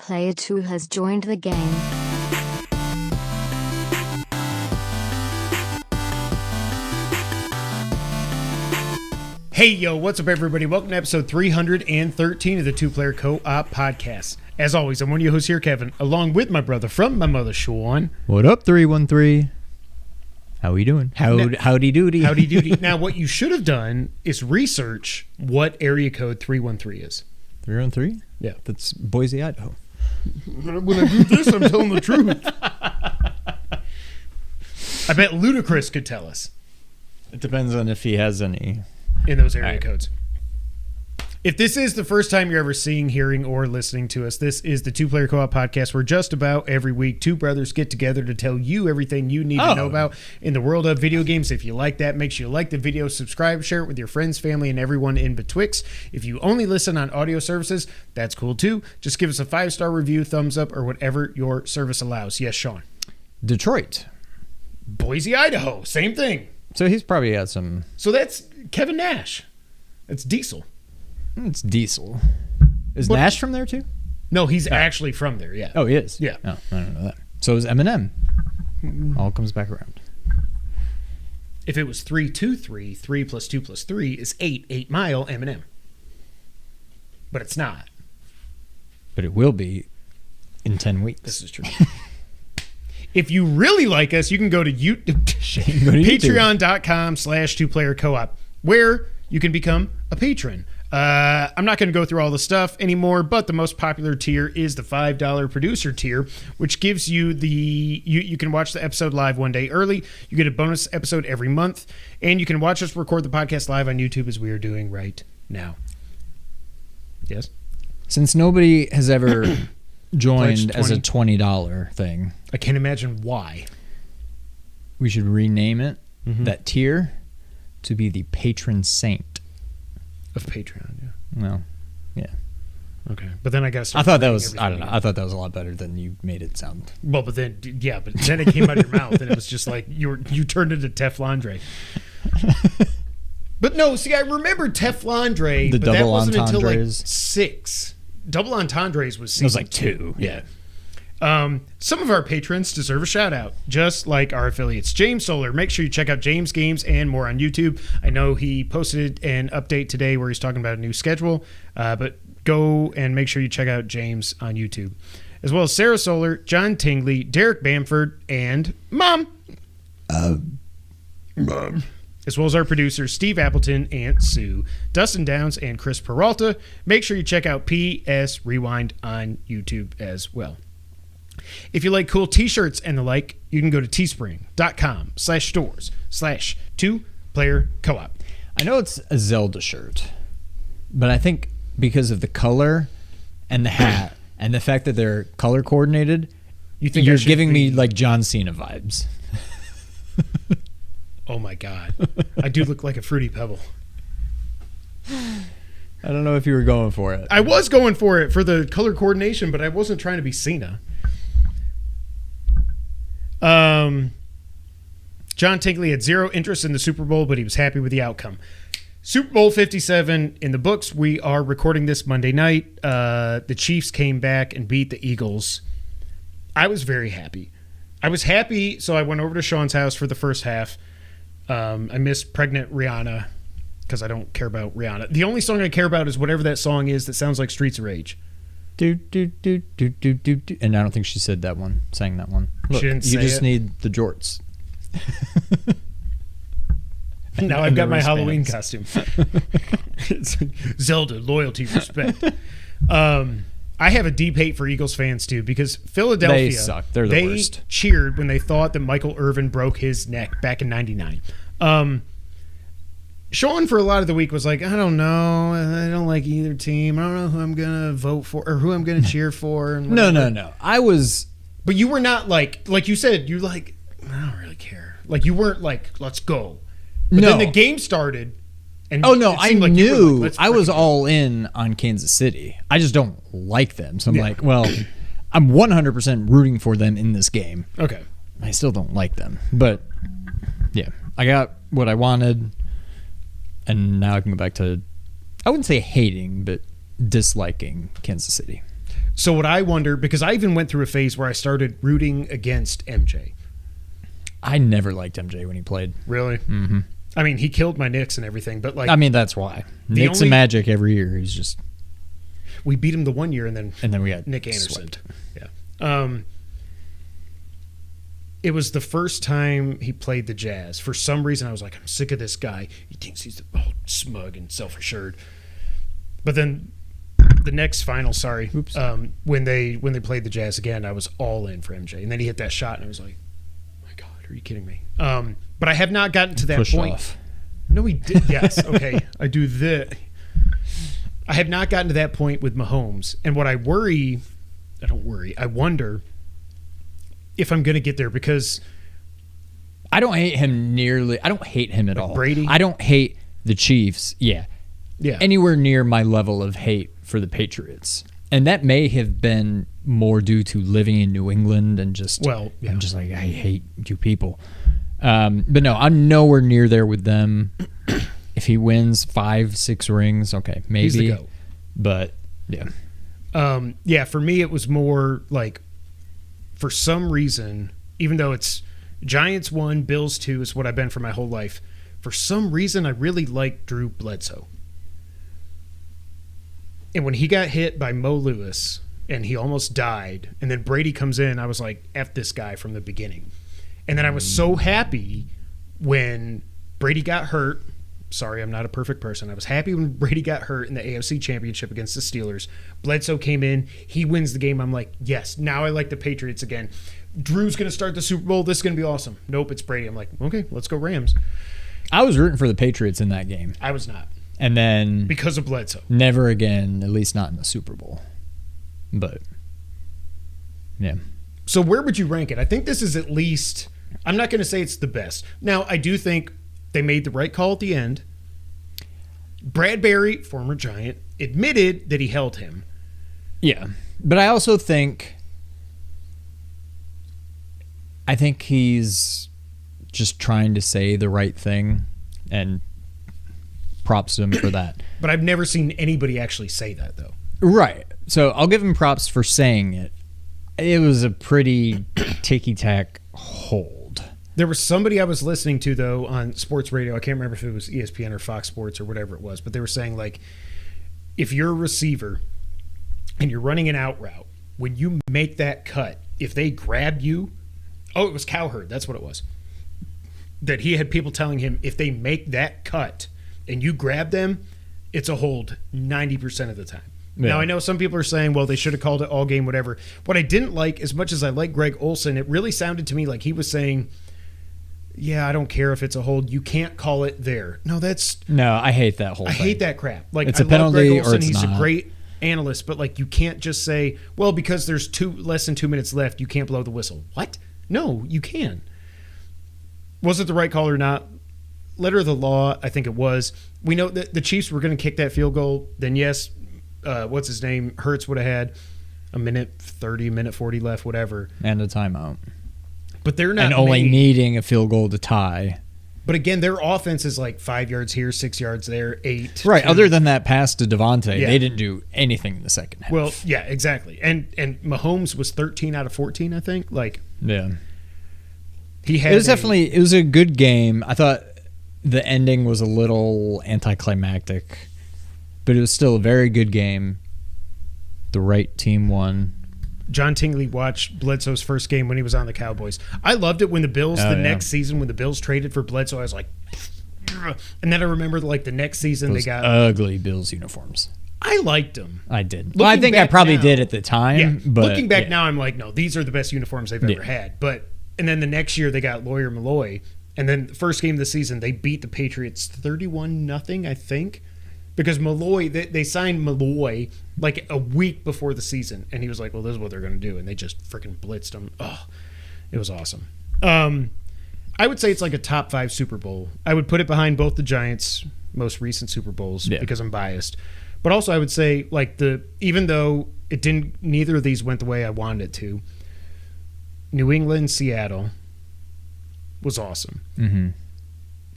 Player 2 has joined the game. Hey, yo, what's up, everybody? Welcome to episode 313 of the Two Player Co-op Podcast. As always, I'm one of your hosts here, Kevin, along with my brother from my mother, Sean. What up, 313? How we doing? Howdy doody. Howdy doody. Now, what you should have done is research what area code 313 is. 313? Yeah. That's Boise, Idaho. When I do this, I'm telling the truth. I bet Ludacris could tell us. It depends on if he has any in those area codes. If this is the first time you're ever seeing, hearing, or listening to us, this is the Two Player Co-op Podcast, where just about every week two brothers get together to tell you everything you need to know about in the world of video games. If you like that, make sure you like the video, subscribe, share it with your friends, family, and everyone in betwixt. If you only listen on audio services, that's cool too. Just give us a 5-star review, thumbs up, or whatever your service allows. Yes, Sean. Detroit. Boise, Idaho. Same thing. So he's probably got some... So that's Kevin Nash. That's Diesel. It's Diesel. Is Nash from there too? No, he's actually from there, yeah. Oh, he is? Yeah. Oh, I don't know that. So is Eminem. All comes back around. If it was 323, 3 plus 2 plus 3 is 8, 8 Mile, Eminem. But it's not. But it will be in 10 weeks. This is true. If you really like us, you can go to patreon.com/2playercoop, where you can become a patron. I'm not going to go through all the stuff anymore, but the most popular tier is the $5 producer tier, which gives you you can watch the episode live one day early. You get a bonus episode every month, and you can watch us record the podcast live on YouTube, as we are doing right now. Yes? Since nobody has ever joined as a $20 thing, I can't imagine why. We should rename it, that tier, to be the patron saint of Patreon. Yeah. Well, yeah. Okay, but then I got to start. I thought that was I thought that was a lot better than you made it sound. Well, but then it came out of your mouth, and it was just like you turned into Teflon. But no, see, I remember Teflon, but that wasn't until like 6. Double entendres was season. It was like 2. Yeah. Some of our patrons deserve a shout out, just like our affiliates. James Solar, make sure you check out James Games and more on YouTube. I know he posted an update today where he's talking about a new schedule, but go and make sure you check out James on YouTube, as well as Sarah Solar, John Tingley, Derek Bamford, and Mom. As well as our producers, Steve Appleton, Aunt Sue, Dustin Downs, and Chris Peralta. Make sure you check out PS Rewind on YouTube as well. If you like cool t-shirts and the like, you can go to teespring.com/stores/2playercoop. I know it's a Zelda shirt, but I think because of the color and the hat and the fact that they're color coordinated, you're giving me like John Cena vibes. Oh my God. I do look like a Fruity Pebble. I don't know if you were going for it. I was going for it for the color coordination, but I wasn't trying to be Cena. John Tingley had 0 interest in the Super Bowl, but he was happy with the outcome. Super Bowl 57 in the books. We are recording this Monday night. The Chiefs came back and beat the Eagles. I was very happy. So I went over to Sean's house for the first half. I missed Pregnant Rihanna because I don't care about Rihanna. The only song I care about is whatever that song is that sounds like Streets of Rage. Do, do, do, do, do, do, do. And I don't think she said that one, sang that one. Look, she didn't say you just it. Need the jorts. Now I've got my Halloween costume. Zelda, loyalty, respect. I have a deep hate for Eagles fans too, because Philadelphia, they suck. They're the worst. They cheered when they thought that Michael Irvin broke his neck back in '99. Sean for a lot of the week was like, I don't know, I don't like either team. I don't know who I'm gonna vote for or who I'm gonna cheer for. And no. I was, but you were not like you said. You're like, I don't really care. Like you weren't like, let's go. But then the game started. And I knew I was all in on Kansas City. I just don't like them. So I'm like, well, I'm 100% rooting for them in this game. Okay. I still don't like them. But, yeah, I got what I wanted. And now I can go back to, I wouldn't say hating, but disliking Kansas City. So what I wonder, because I even went through a phase where I started rooting against MJ. I never liked MJ when he played. Really? Mm-hmm. I mean, he killed my Knicks and everything, but like... I mean, that's why. Knicks and Magic every year. He's just... We beat him the one year, and then we got Nick Anderson. swept. Yeah. It was the first time he played the Jazz. For some reason, I was like, I'm sick of this guy. He thinks he's all smug and self-assured. But then the next final, when they played the Jazz again, I was all in for MJ. And then he hit that shot, and I was like, oh my God, are you kidding me? But I have not gotten to that point. Off. No, he did. Yes. Okay. I do that. I have not gotten to that point with Mahomes. And what I wonder if I'm going to get there, because I don't hate him nearly. I don't hate him at all. Brady? I don't hate the Chiefs. Yeah. Anywhere near my level of hate for the Patriots. And that may have been more due to living in New England and just, I'm just like, I hate you people. But no, I'm nowhere near there with them. If he wins 5-6 rings, okay, maybe. He's the GOAT. But yeah. For me, it was more like, for some reason, even though it's Giants 1, Bills 2 is what I've been for my whole life. For some reason, I really liked Drew Bledsoe. And when he got hit by Mo Lewis and he almost died, and then Brady comes in, I was like, F this guy from the beginning. And then I was so happy when Brady got hurt. Sorry, I'm not a perfect person. I was happy when Brady got hurt in the AFC Championship against the Steelers. Bledsoe came in. He wins the game. I'm like, yes, now I like the Patriots again. Drew's going to start the Super Bowl. This is going to be awesome. Nope, it's Brady. I'm like, okay, let's go Rams. I was rooting for the Patriots in that game. I was not. And then... because of Bledsoe. Never again, at least not in the Super Bowl. But, yeah. So where would you rank it? I think this is at least... I'm not going to say it's the best. Now, I do think they made the right call at the end. Bradbury, former Giant, admitted that he held him. Yeah. But I also think he's just trying to say the right thing, and props to him for that. But I've never seen anybody actually say that, though. Right. So I'll give him props for saying it. It was a pretty ticky-tack hold. There was somebody I was listening to, though, on sports radio. I can't remember if it was ESPN or Fox Sports or whatever it was, but they were saying, like, if you're a receiver and you're running an out route, when you make that cut, if they grab you, it was Cowherd, that's what it was, that he had people telling him if they make that cut and you grab them, it's a hold 90% of the time. Yeah. Now, I know some people are saying, well, they should have called it all game, whatever. What I didn't like, as much as I like Greg Olson, it really sounded to me like he was saying, yeah, I don't care if it's a hold. You can't call it there. No, I hate that whole thing. I hate that crap. Like, it's a penalty, love Greg Olson. or it's He's not. a great analyst, but like, you can't just say, well, because there's less than 2 minutes left, you can't blow the whistle. What? No, you can. Was it the right call or not? Letter of the law, I think it was. We know that the Chiefs were going to kick that field goal. Then yes, what's his name? Hurts would have had a minute 30, minute 40 left, whatever, and a timeout. But they're not, and only needing a field goal to tie. But again, their offense is like 5 yards here, 6 yards there, 8. Right. 2. Other than that pass to Devontae, they didn't do anything in the second half. Well, yeah, exactly. And Mahomes was 13 out of 14, I think. Like, yeah, he had. It was a good game. I thought the ending was a little anticlimactic, but it was still a very good game. The right team won. John Tingley watched Bledsoe's first game when he was on the Cowboys. I loved it when the Bills, next season, when the Bills traded for Bledsoe, I was like, and then I remember like the next season they got ugly Bills uniforms. I liked them. I did. Well, I think I probably did at the time. Yeah. But looking back now, I'm like, no, these are the best uniforms they've ever had. And then the next year they got Lawyer Malloy, and then the first game of the season they beat the Patriots 31-0, I think. Because Malloy, they signed Malloy like a week before the season, and he was like, well, this is what they're going to do, and they just freaking blitzed him. Oh, it was awesome. I would say it's like a top 5 Super Bowl. I would put it behind both the Giants' most recent Super Bowls because I'm biased. But also I would say, like, even though neither of these went the way I wanted it to, New England, Seattle was awesome. Mm-hmm.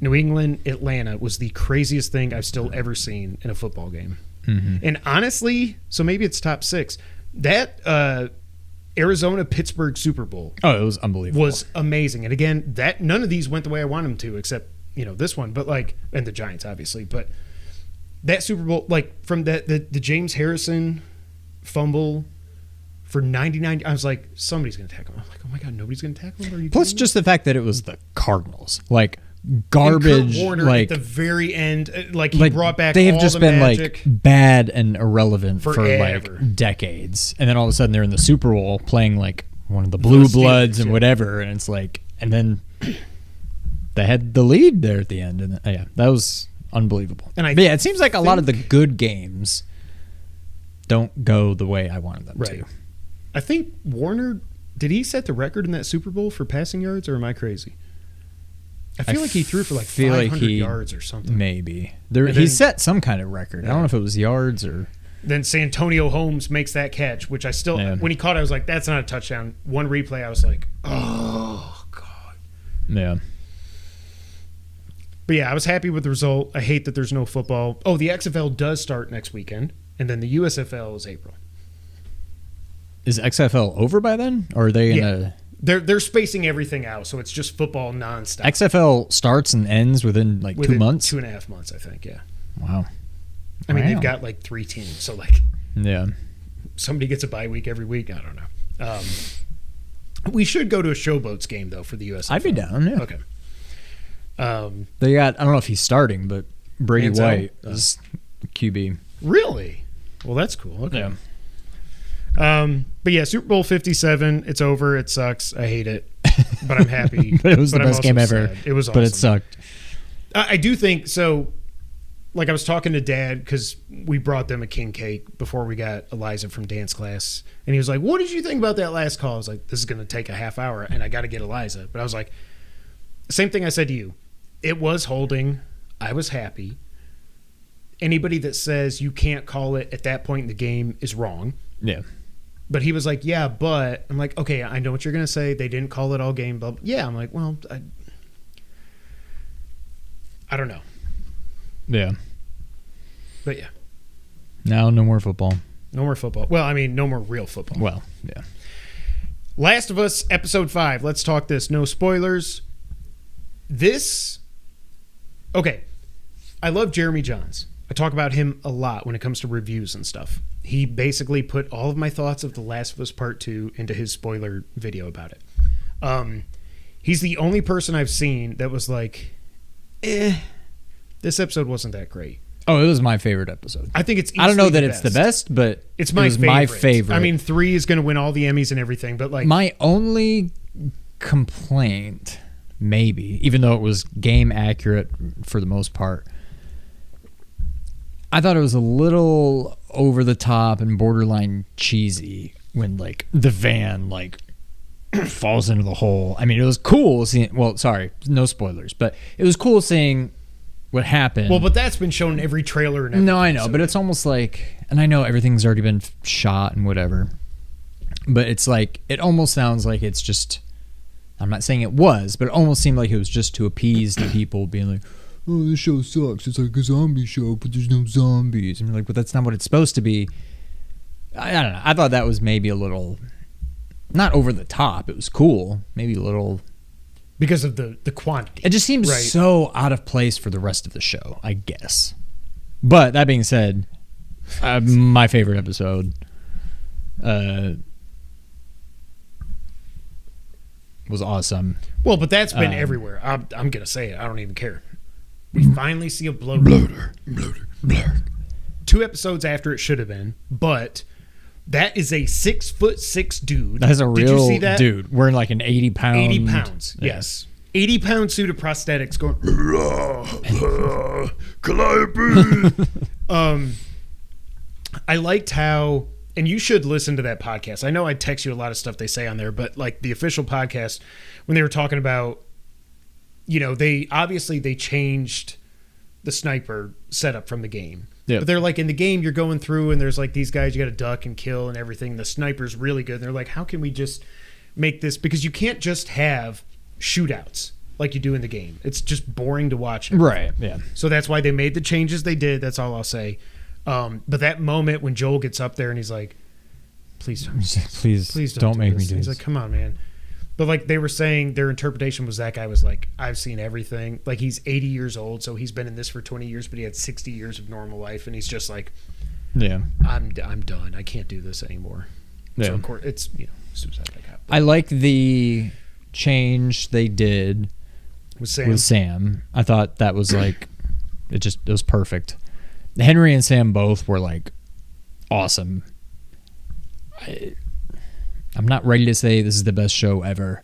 New England, Atlanta was the craziest thing I've still ever seen in a football game. Mm-hmm. And honestly, so maybe it's top 6. That Arizona Pittsburgh Super Bowl. Oh, it was unbelievable. Was amazing. And again, that none of these went the way I want them to, except this one. But and the Giants obviously. But that Super Bowl, from the James Harrison fumble for 99, I was like, somebody's going to tackle him. I'm like, oh my god, nobody's going to tackle him. Are you Plus, just the fact that it was the Cardinals, garbage, and Kurt Warner at the very end, he brought back. They have all just the been magic. Bad and irrelevant Forever. for decades, and then all of a sudden they're in the Super Bowl playing one of the Blue Bloods and whatever, and it's and then they had the lead there at the end, and that was unbelievable. And it seems like a lot of the good games don't go the way I wanted them to. I think Warner, did he set the record in that Super Bowl for passing yards, or am I crazy? I feel like he threw for 500 yards or something. Maybe. He set some kind of record. I don't know if it was yards or... Then Santonio Holmes makes that catch, which I still... Yeah. When he caught it, I was like, that's not a touchdown. One replay, I was like, oh, God. Yeah. But yeah, I was happy with the result. I hate that there's no football. Oh, the XFL does start next weekend, and then the USFL is April. Is XFL over by then? Or are they going to... They're spacing everything out, so it's just football nonstop. XFL starts and ends within 2 months? 2.5 months, I think, yeah. Wow. I mean, they've got 3 teams, so yeah. Somebody gets a bye week every week. I don't know. We should go to a Showboats game, though, for the USFL. I'd be down, yeah. Okay. They got, I don't know if he's starting, but Brady White is QB. Really? Well, that's cool. Okay. Yeah. But yeah, Super Bowl 57, it's over. It sucks. I hate it, but I'm happy. But it was the best game ever. Sad. It was awesome. But it sucked. I do think so. I was talking to Dad because we brought them a king cake before we got Eliza from dance class, and he was like, "What did you think about that last call?" I was like, "This is going to take a half hour, and I got to get Eliza." But I was like, same thing I said to you. It was holding. I was happy. Anybody that says you can't call it at that point in the game is wrong. Yeah. But he was like, yeah, but I'm like, okay, I know what you're going to say. They didn't call it all game. But yeah, I'm like, well, I don't know. Yeah. But yeah. Now, no more football. No more football. Well, I mean, no more real football. Well, yeah. Last of Us, episode 5. Let's talk this. No spoilers. Okay. I love Jeremy Johns. I talk about him a lot when it comes to reviews and stuff. He basically put all of my thoughts of The Last of Us Part 2 into his spoiler video about it. He's the only person I've seen that was like, this episode wasn't that great. Oh, it was my favorite episode. I think it's I don't know that it's the best, but it was my favorite. I mean, 3 is going to win all the Emmys and everything, but my only complaint, maybe, even though it was game accurate for the most part, I thought it was a little over the top and borderline cheesy when the van falls into the hole. I mean, it was cool seeing, well, sorry, no spoilers, but it was cool seeing what happened. Well, but that's been shown in every trailer and everything. No, I know, but it's almost and I know everything's already been shot and whatever, but it's it almost sounds like it's just, I'm not saying it was, but it almost seemed like it was just to appease the people being like, oh, this show sucks. It's like a zombie show, but there's no zombies. And you're but that's not what it's supposed to be. I don't know. I thought that was maybe a little, not over the top. It was cool. Maybe a little. Because of the quantity. It just seems so out of place for the rest of the show, I guess. But that being said, my favorite episode was awesome. Well, but that's been everywhere. I'm going to say it. I don't even care. We finally see a bloater. 2 episodes after it should have been, but that is a 6'6" dude. That's a real Did you see that? Dude wearing an 80 pound. 80 pounds, yes. 80-pound suit of prosthetics going. Calliope. I liked how, and you should listen to that podcast. I know I text you a lot of stuff they say on there, but the official podcast, when they were talking about, they changed the sniper setup from the game. Yep. But they're in the game you're going through and there's these guys you got to duck and kill and everything. The sniper's really good. And they're like, how can we just make this? Because you can't just have shootouts like you do in the game. It's just boring to watch. Right, yeah. So that's why they made the changes they did. That's all I'll say. But that moment when Joel gets up there and he's like, please don't. Please don't make me do this. He's like, come on, man. But like they were saying, their interpretation was that guy was like, I've seen everything. Like he's 80 years old, so he's been in this for 20 years, but he had 60 years of normal life, and he's just like, yeah, I'm done. I can't do this anymore. Yeah. So of course it's suicide like that. I like the change they did with Sam. I thought that was like it was perfect. Henry and Sam both were like awesome. I'm not ready to say this is the best show ever,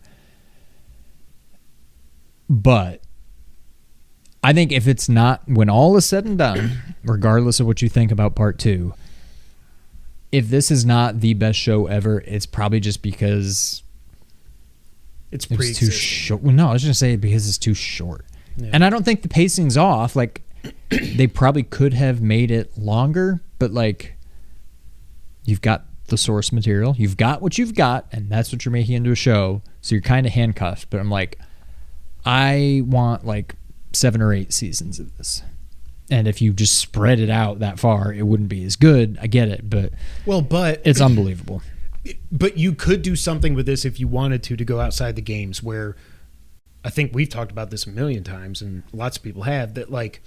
but I think if it's not, when all is said and done, regardless of what you think about part 2, if this is not the best show ever, it's probably just because it's too short. Well, no, I was just going to say because it's too short. Yeah. And I don't think the pacing's off. Like, they probably could have made it longer, but like, you've got the source material, you've got what you've got, and that's what you're making into a show, so you're kind of handcuffed. But I'm like, I want like 7 or 8 seasons of this, and if you just spread it out that far, it wouldn't be as good. I get it, but it's unbelievable. But you could do something with this if you wanted to go outside the games, where I think we've talked about this a million times, and lots of people have, that like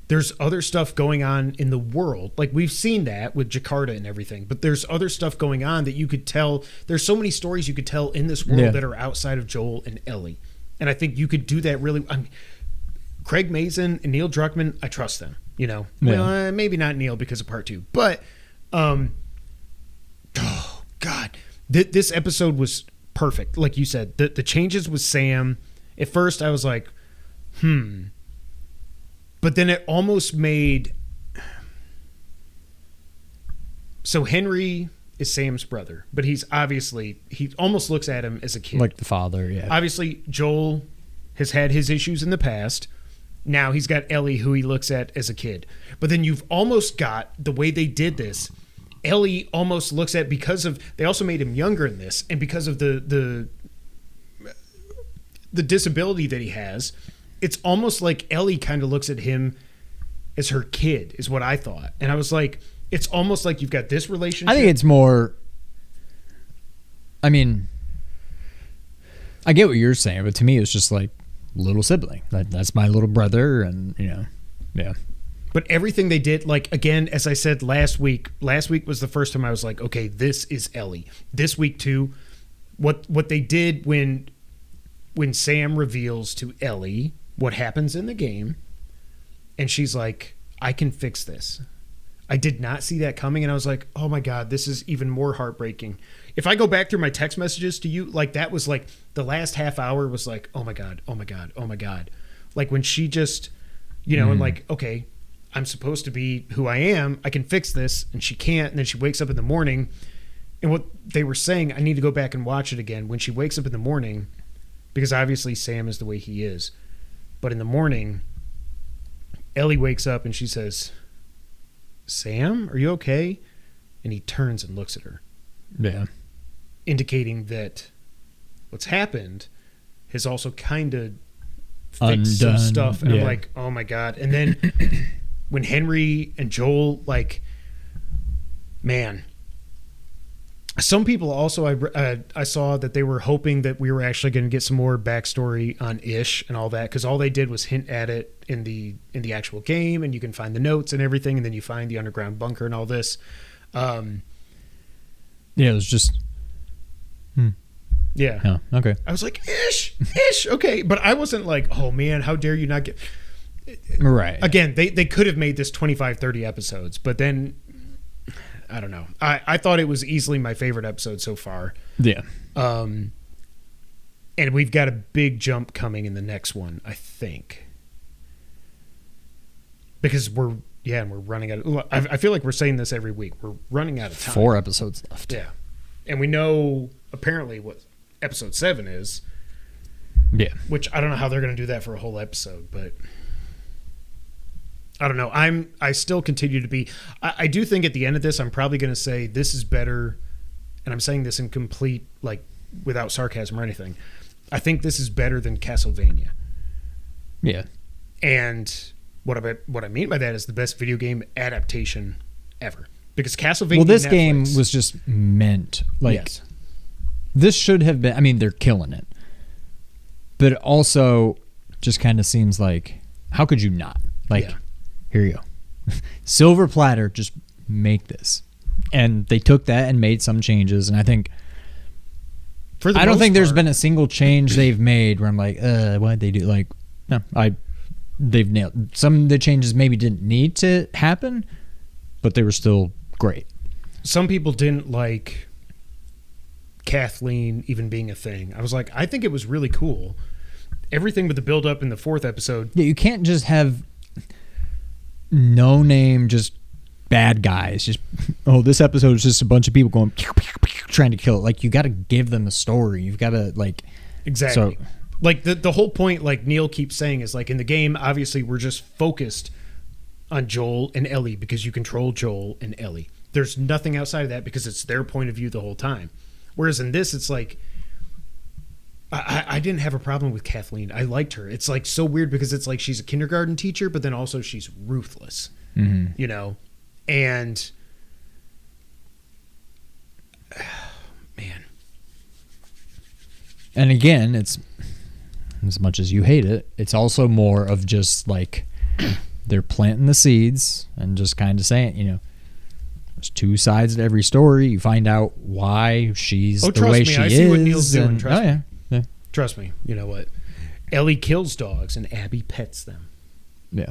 there's other stuff going on in the world. Like we've seen that with Jakarta and everything, but there's other stuff going on that you could tell. There's so many stories you could tell in this world that are outside of Joel and Ellie. And I think you could do that really. Craig Mazin and Neil Druckmann, I trust them, well, maybe not Neil because of part 2, but, oh God, this episode was perfect. Like you said, the changes with Sam, at first I was like, but then it almost made. So Henry is Sam's brother, but he almost looks at him as a kid. Like the father, yeah. Obviously, Joel has had his issues in the past. Now he's got Ellie, who he looks at as a kid. But then you've almost got, the way they did this, Ellie almost looks at, because of, they also made him younger in this, and because of the disability that he has, it's almost like Ellie kind of looks at him as her kid, is what I thought. And I was like, it's almost like you've got this relationship. I think it's more, I mean, I get what you're saying, but to me it's just like little sibling. That's my little brother, and yeah. But everything they did, like, again, as I said last week was the first time I was like, okay, this is Ellie. This week too, what they did when Sam reveals to Ellie what happens in the game, and she's like, I can fix this. I did not see that coming, and I was like, oh my God, this is even more heartbreaking. If I go back through my text messages to you, like, that was like, the last half hour was like, oh my God, oh my God, oh my God. Like when she just, and like, okay, I'm supposed to be who I am, I can fix this, and she can't, and then she wakes up in the morning, and what they were saying, I need to go back and watch it again, when she wakes up in the morning, because obviously Sam is the way he is, but in the morning, Ellie wakes up and she says, Sam, are you okay? And he turns and looks at her. Yeah. Indicating that what's happened has also kind of fixed some stuff. And I'm like, oh my God. And then when Henry and Joel, like, man, some people also, I saw that they were hoping that we were actually going to get some more backstory on Ish and all that, because all they did was hint at it in the actual game, and you can find the notes and everything, and then you find the underground bunker and all this. Yeah, it was just. Yeah. Oh, okay. I was like, Ish, okay, but I wasn't like, oh man, how dare you not get. Right. Again, they could have made this 25, 30 episodes, but then. I don't know. I thought it was easily my favorite episode so far. Yeah. And we've got a big jump coming in the next one, I think. Because we're running out of... I feel like we're saying this every week. We're running out of time. 4 episodes left. Yeah. And we know, apparently, what episode 7 is. Yeah. Which I don't know how they're going to do that for a whole episode, but... I don't know. I still continue to be... I do think at the end of this, I'm probably going to say this is better, and I'm saying this in complete, like, without sarcasm or anything. I think this is better than Castlevania. Yeah. And what I mean by that is the best video game adaptation ever. Because Castlevania. Well, this Netflix, game was just meant like. Yes. This should have been. I mean, they're killing it, but it also just kind of seems like, how could you not? Like, here you go, silver platter. Just make this, and they took that and made some changes, and I think. I don't think there's been a single change they've made where I'm like, why'd they do? Like, no, they've nailed some of the changes. Maybe didn't need to happen, but they were still great. Some people didn't like Kathleen even being a thing. I was like, I think it was really cool. Everything with the build up in the 4th episode. Yeah, you can't just have no name, just bad guys. Just this episode is just a bunch of people going trying to kill it. Like, you got to give them a story. You've got to exactly. So, like the whole point, like Neil keeps saying, is like in the game, obviously we're just focused on Joel and Ellie because you control Joel and Ellie. There's nothing outside of that because it's their point of view the whole time. Whereas in this, it's like I didn't have a problem with Kathleen. I liked her. It's like so weird because it's like she's a kindergarten teacher, but then also she's ruthless. Mm-hmm. You know, and man. And again, it's as much as you hate it, it's also more of just like they're planting the seeds and just kind of saying, there's two sides to every story. You find out why she's the way she is. I see what Neil's doing. Trust me. Yeah. Trust me. You know what? Ellie kills dogs and Abby pets them. Yeah.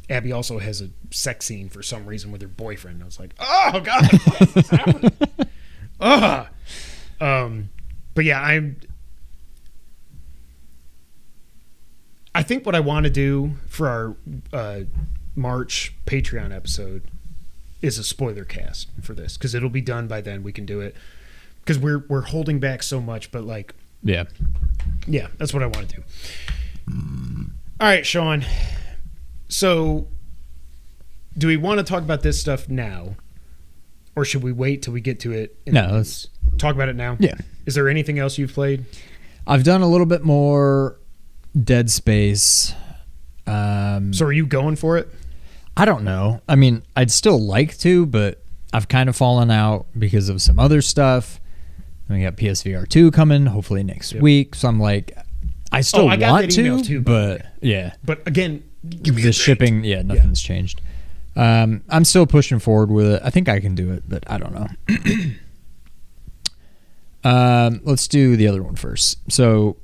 Abby also has a sex scene for some reason with her boyfriend. I was like, oh God, what is this happening? But yeah, I think what I want to do for our March Patreon episode is a spoiler cast for this, because it'll be done by then. We can do it because we're holding back so much, but like, yeah, that's what I want to do. All right, Sean. So, do we want to talk about this stuff now, or should we wait till we get to it? No, let's talk about it now. Yeah. Is there anything else you've played? I've done a little bit more Dead Space. So are you going for it? I don't know. I mean, I'd still like to, but I've kind of fallen out because of some other stuff. We got PSVR 2 coming, hopefully next week. So I'm like, I still want to, too, but yeah. But again, the shipping, nothing's changed. I'm still pushing forward with it. I think I can do it, but I don't know. Let's do the other one first. So,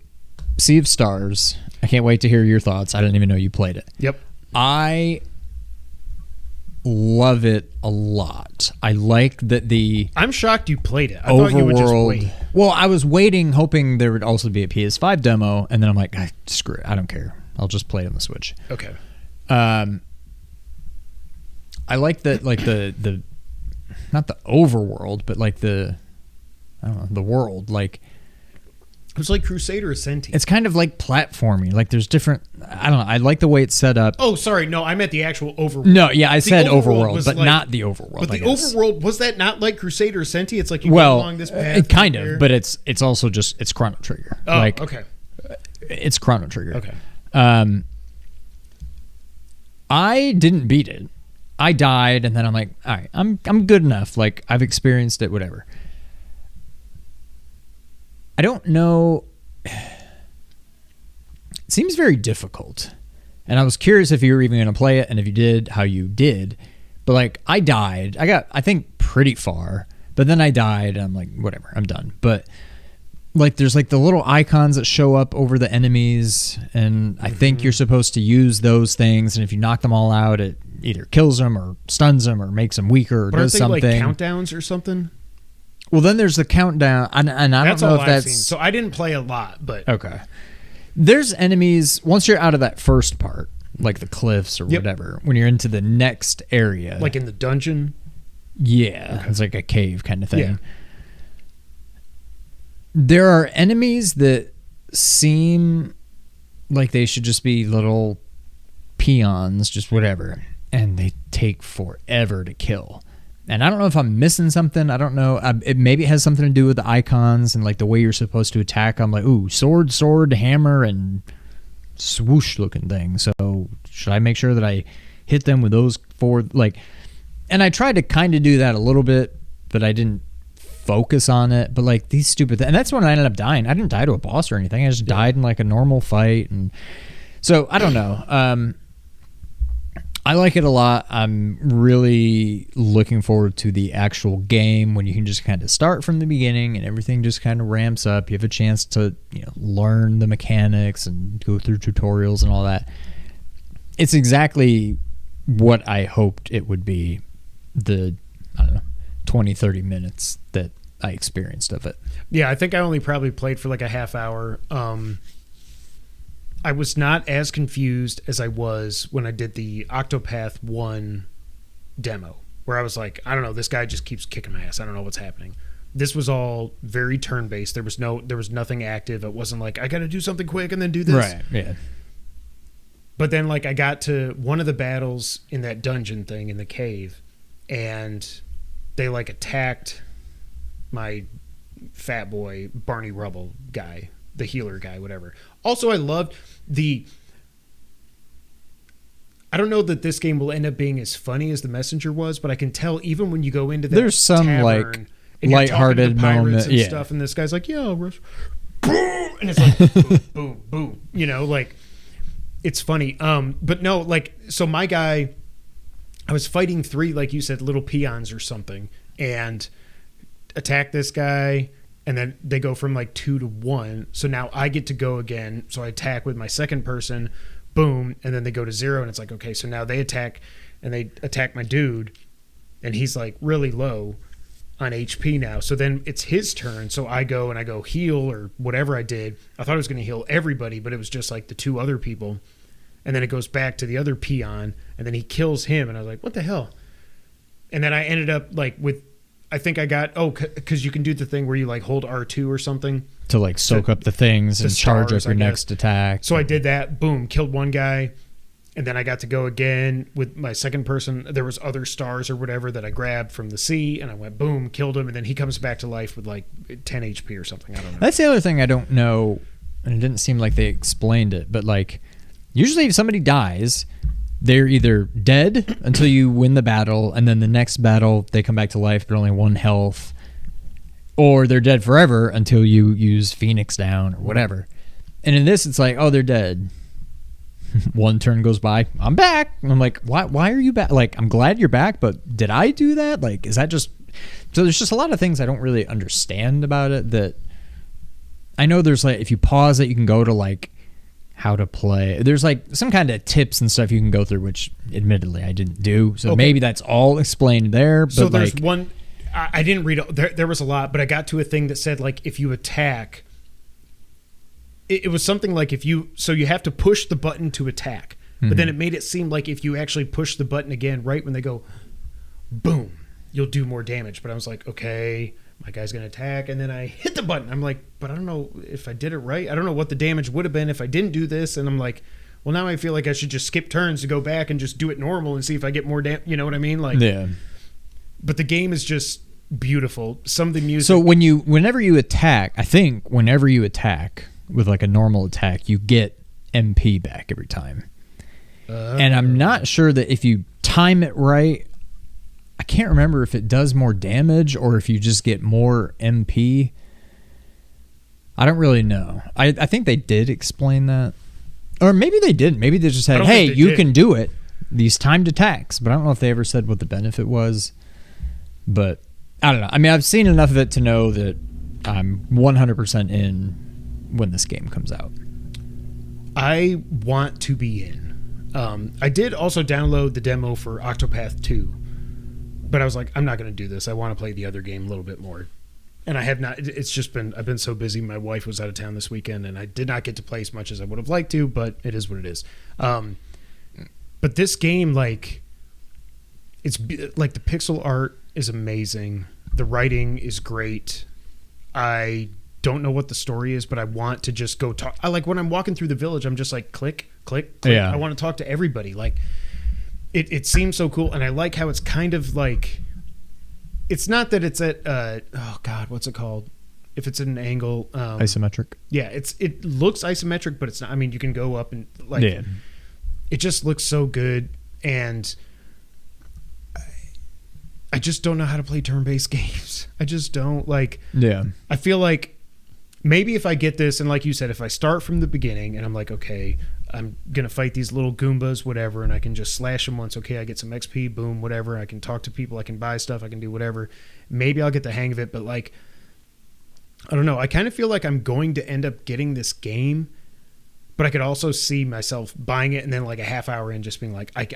Sea of Stars. I can't wait to hear your thoughts. I didn't even know you played it. Yep. I love it a lot. I like that I'm shocked you played it. I thought you would just wait. Well, I was waiting, hoping there would also be a PS5 demo, and then I'm like, screw it. I don't care. I'll just play it on the Switch. Okay. I like that, like the not the overworld, but like the world, like. It was like Crusader Ascenti. It's kind of like platforming. Like there's different. I don't know. I like the way it's set up. Oh, sorry. No, I meant the actual overworld. No, yeah, I said overworld, but like, not the overworld. But the overworld, was that not like Crusader Ascenti? It's like you go along this path. It kind of, but it's also just it's Chrono Trigger. Oh, like, okay. It's Chrono Trigger. Okay. I didn't beat it. I died, and then I'm like, all right, I'm good enough. Like I've experienced it, whatever. I don't know. It seems very difficult. And I was curious if you were even going to play it, and if you did, how you did. But like, I died. I got, I think, pretty far. But then I died, and I'm like, whatever, I'm done. But like, there's like the little icons that show up over the enemies, and I think you're supposed to use those things. And if you knock them all out, it either kills them or stuns them or makes them weaker or does something. Like countdowns or something? Well, then there's the countdown, and I don't know if that's... Seen. So I didn't play a lot, but... Okay. There's enemies, once you're out of that first part, like the cliffs or whatever, when you're into the next area... Like in the dungeon? Yeah, okay. It's like a cave kind of thing. Yeah. There are enemies that seem like they should just be little peons, just whatever, and they take forever to kill. And I don't know if I'm missing something. I don't know. Maybe it has something to do with the icons and like the way you're supposed to attack. I'm like, ooh, sword, hammer, and swoosh looking thing. So should I make sure that I hit them with those four? Like, And I tried to kind of do that a little bit, but I didn't focus on it. But like these stupid and that's when I ended up dying. I didn't die to a boss or anything. I just died in like a normal fight. And so I don't know. I like it a lot. I'm really looking forward to the actual game when you can just kind of start from the beginning and everything just kind of ramps up. You have a chance to, learn the mechanics and go through tutorials and all that. It's exactly what I hoped it would be, the, 20, 30 minutes that I experienced of it. Yeah, I think I only probably played for like a half hour. I was not as confused as I was when I did the Octopath 1 demo, where I was like, I don't know, this guy just keeps kicking my ass. I don't know what's happening. This was all very turn-based. There was nothing active. It wasn't like, I got to do something quick and then do this. Right, yeah. But then like I got to one of the battles in that dungeon thing in the cave, and they like attacked my fat boy Barney Rubble guy, the healer guy, whatever. Also, I loved I don't know that this game will end up being as funny as The Messenger was, but I can tell even when you go into that there's some tavern like lighthearted moment, and stuff, and this guy's like, "Yeah, rush," boom, and it's like boom, boom, boom. Like it's funny. But no, like so my guy, I was fighting 3, like you said, little peons or something, and attack this guy. And then they go from like 2 to 1. So now I get to go again. So I attack with my second person, boom, and then they go to 0. And it's like, okay, so now they attack, and they attack my dude, and he's like really low on HP now. So then it's his turn. So I go and I go heal or whatever I did. I thought I was going to heal everybody, but it was just like the 2 other people. And then it goes back to the other peon, and then he kills him. And I was like, what the hell? And then I ended up like with, I think I got, because you can do the thing where you like hold R2 or something. To like soak up the things and charge up your next attack. So I did that, boom, killed one guy. And then I got to go again with my second person. There was other stars or whatever that I grabbed from the sea, and I went, boom, killed him. And then he comes back to life with like 10 HP or something. I don't know. That's the other thing I don't know, and it didn't seem like they explained it, but like usually if somebody dies, they're either dead until you win the battle, and then the next battle they come back to life but only 1 health, or they're dead forever until you use Phoenix down or whatever. And in this, it's like, oh, they're dead. 1 turn goes by, I'm back. And I'm like, why are you back? Like, I'm glad you're back, but did I do that? Like, is that just... So there's just a lot of things I don't really understand about it that... I know there's like, if you pause it, you can go to like how to play. There's like some kind of tips and stuff you can go through, which admittedly I didn't do. So maybe that's all explained there. But so there's like, one, I didn't read it. There was a lot, but I got to a thing that said like, if you attack, it was something like so you have to push the button to attack, but then it made it seem like if you actually push the button again, right when they go boom, you'll do more damage. But I was like, okay, my guy's going to attack, and then I hit the button. I'm like, but I don't know if I did it right. I don't know what the damage would have been if I didn't do this. And I'm like, well, now I feel like I should just skip turns to go back and just do it normal and see if I get more damage. You know what I mean? Like, yeah. But the game is just beautiful. Some of the music. So whenever you attack, I think whenever you attack with like a normal attack, you get MP back every time. And I'm not sure that if you time it right, I can't remember if it does more damage or if you just get more MP. I don't really know. I think they did explain that. Or maybe they didn't. Maybe they just said, hey, you can do it. These timed attacks. But I don't know if they ever said what the benefit was. But I don't know. I mean, I've seen enough of it to know that I'm 100% in when this game comes out. I want to be in. I did also download the demo for Octopath 2. But I was like, I'm not going to do this. I want to play the other game a little bit more. And I have not. It's just been, I've been so busy. My wife was out of town this weekend, and I did not get to play as much as I would have liked to, but it is what it is. But this game, like, it's like the pixel art is amazing. The writing is great. I don't know what the story is, but I want to just go talk. I like when I'm walking through the village, I'm just like, click, click, click. Yeah. I want to talk to everybody. Like, it seems so cool, and I like how it's kind of like, it's not that it's at oh god, what's it called? If it's at an angle, isometric. Yeah, it looks isometric, but it's not. I mean, you can go up and like, it just looks so good, and I just don't know how to play turn-based games. I just don't like. Yeah. I feel like maybe if I get this, and like you said, if I start from the beginning and I'm like, okay, I'm going to fight these little Goombas, whatever, and I can just slash them once. Okay, I get some XP, boom, whatever. I can talk to people. I can buy stuff. I can do whatever. Maybe I'll get the hang of it. But like, I don't know. I kind of feel like I'm going to end up getting this game, but I could also see myself buying it and then like a half hour in just being like, I'm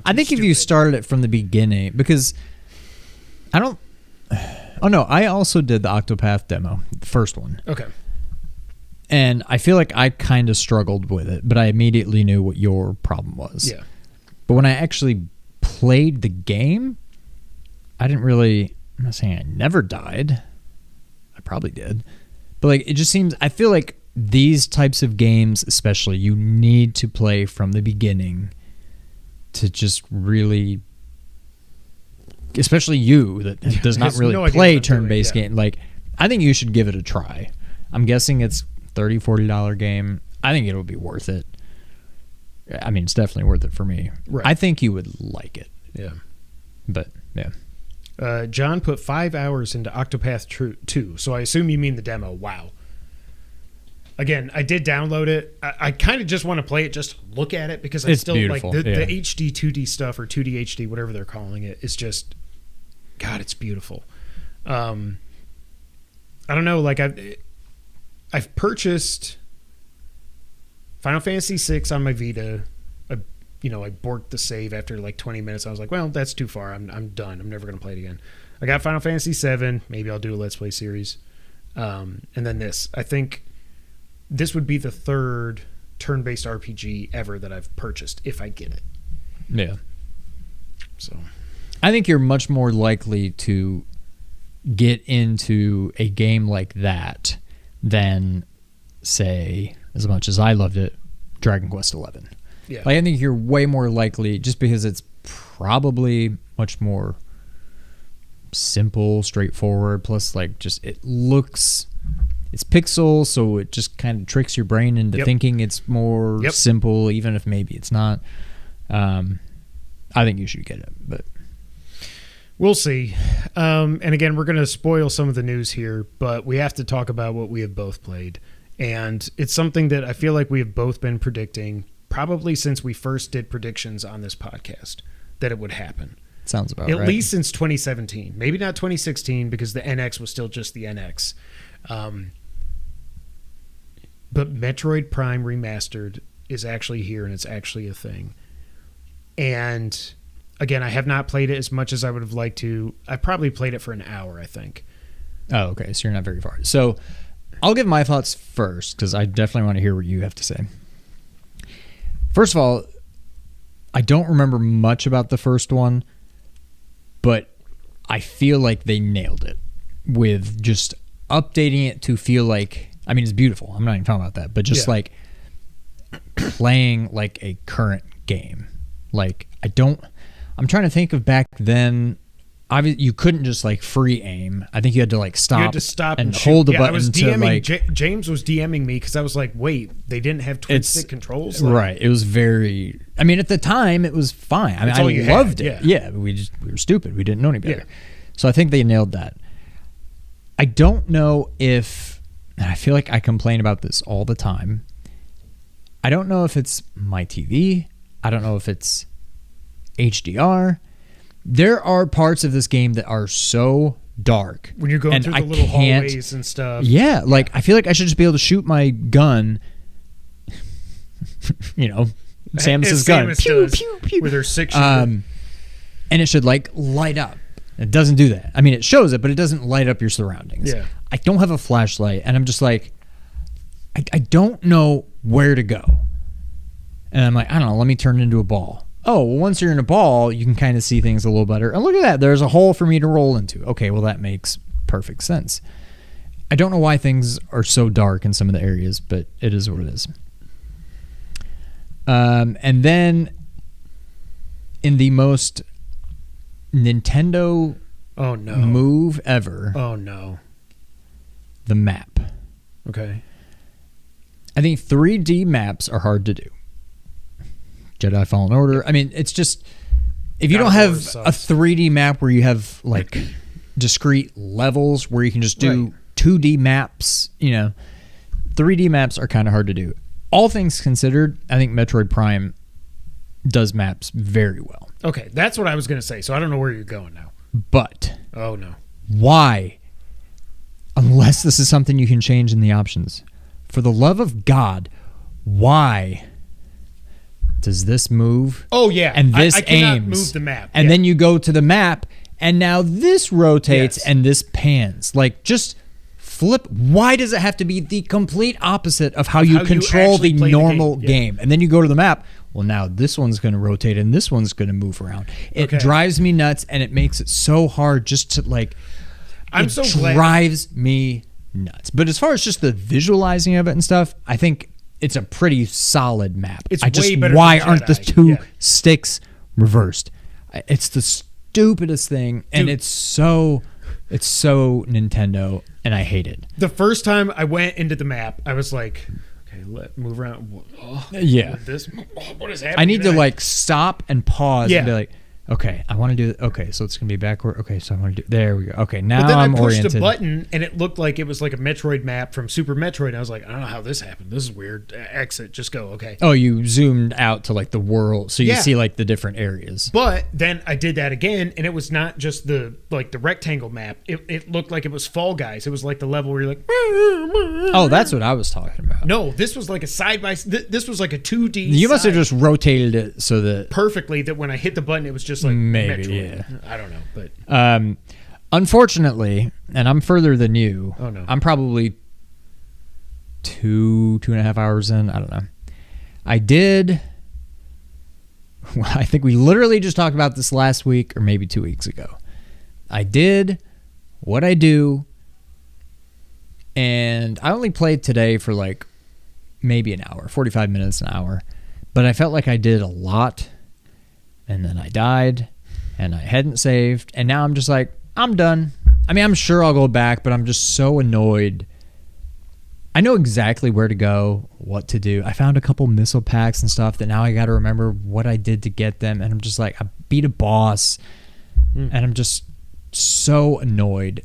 I think if you started it from the beginning, because I don't. Oh no, I also did the Octopath demo, the first one. Okay. And I feel like I kind of struggled with it, but I immediately knew what your problem was. Yeah. But when I actually played the game, I didn't really. I'm not saying I never died. I probably did. But like, it just seems. I feel like these types of games, especially, you need to play from the beginning to just really, especially you that does not really play turn-based game. Like, I think you should give it a try. I'm guessing it's $30, $40 game. I think it'll be worth it. I mean, it's definitely worth it for me. Right. I think you would like it. Yeah. But, yeah. John put 5 hours into Octopath 2, so I assume you mean the demo. Wow. Again, I did download it. I kind of just want to play it, just look at it, because I it's still beautiful. like the HD 2D stuff, or 2D HD, whatever they're calling it. It's just, God, it's beautiful. I don't know. Like I've purchased Final Fantasy VI on my Vita. I borked the save after like 20 minutes. I was like, well, that's too far. I'm done. I'm never going to play it again. I got Final Fantasy VII. Maybe I'll do a Let's Play series. And then this. I think this would be the third turn-based RPG ever that I've purchased, if I get it. Yeah. So I think you're much more likely to get into a game like that than, say, as much as I loved it, Dragon Quest XI. Yeah. Like, I think you're way more likely, just because it's probably much more simple, straightforward, plus like just it looks, it's pixel, so it just kind of tricks your brain into thinking it's more simple, even if maybe it's not. I think you should get it, but we'll see. And again, we're going to spoil some of the news here, but we have to talk about what we have both played. And it's something that I feel like we have both been predicting probably since we first did predictions on this podcast, that it would happen. Sounds about right. At least since 2017. Maybe not 2016, because the NX was still just the NX. But Metroid Prime Remastered is actually here, and it's actually a thing. And again, I have not played it as much as I would have liked to. I probably played it for an hour, I think. Oh, okay. So you're not very far. So I'll give my thoughts first, because I definitely want to hear what you have to say. First of all, I don't remember much about the first one, but I feel like they nailed it with just updating it to feel like, I mean, it's beautiful. I'm not even talking about that, but just like playing like a current game. Like, I'm trying to think of back then. Obviously, you couldn't just like free aim. I think you had to like stop. You had to stop and hold the button. I was DMing, to like. James was DMing me because I was like, "Wait, they didn't have twin stick controls." Like, right. It was very. I mean, at the time, it was fine. I mean, I loved it. Yeah, we were stupid. We didn't know any better. Yeah. So I think they nailed that. I don't know if, and I feel like I complain about this all the time. I don't know if it's my TV. I don't know if it's HDR. There are parts of this game that are so dark. When you're going through the little hallways and stuff. Yeah, like I feel like I should just be able to shoot my gun. Samus's gun. Pew, pew, pew. With her 6 and it should like light up. It doesn't do that. I mean, it shows it, but it doesn't light up your surroundings. Yeah. I don't have a flashlight, and I'm just like, I don't know where to go. And I'm like, I don't know, let me turn it into a ball. Oh, well, once you're in a ball, you can kind of see things a little better. And look at that. There's a hole for me to roll into. Okay, well, that makes perfect sense. I don't know why things are so dark in some of the areas, but it is what it is. And then in the most Nintendo move ever. Oh, no. The map. Okay. I think 3D maps are hard to do. Jedi Fallen Order. I mean, it's just, if you don't have a 3D map where you have like discrete levels where you can just do 2D maps, 3D maps are kind of hard to do. All things considered, I think Metroid Prime does maps very well. Okay, that's what I was going to say. So I don't know where you're going now. But oh no, why? Unless this is something you can change in the options. For the love of God, why does this move? Oh yeah, and this I cannot aims. Move the map, and then you go to the map, and now this rotates and this pans. Like just flip. Why does it have to be the complete opposite of how you control the normal game? And then you go to the map. Well, now this one's going to rotate and this one's going to move around. It drives me nuts, and it makes it so hard just to like. I'm so glad. Drives me nuts. But as far as just the visualizing of it and stuff, I think it's a pretty solid map. It's way better. Why aren't the two sticks reversed? It's the stupidest thing, and it's so Nintendo, and I hate it. The first time I went into the map, I was like, okay, move around. What is happening? I need to like stop and pause and be like, okay, I want to do it. Okay, so it's going to be backward. Okay, so I want to do. There we go. Okay, now but then I'm I pushed oriented. a button, and it looked like it was like a Metroid map from Super Metroid. And I was like, I don't know how this happened. This is weird. Exit. Just go. Okay. Oh, you zoomed out to like the world, so you see like the different areas. But then I did that again, and it was not just the rectangle map. It looked like it was Fall Guys. It was like the level where you're like. Oh, that's what I was talking about. No, this was like a side by. This was like a 2D. You must have just rotated it so that perfectly that when I hit the button, it was just like maybe. Metroid. Yeah. I don't know, but unfortunately, and I'm further than you. Oh no, I'm probably 2.5 hours in. I don't know. I did. I think we literally just talked about this last week or maybe 2 weeks ago. I did what I do, and I only played today for like maybe an hour, 45 minutes, an hour, but I felt like I did a lot, and then I died. And I hadn't saved, and now I'm just like, I'm done. I mean, I'm sure I'll go back, but I'm just so annoyed. I know exactly where to go, what to do. I found a couple missile packs and stuff that now I got to remember what I did to get them, and I'm just like, I beat a boss, and I'm just so annoyed.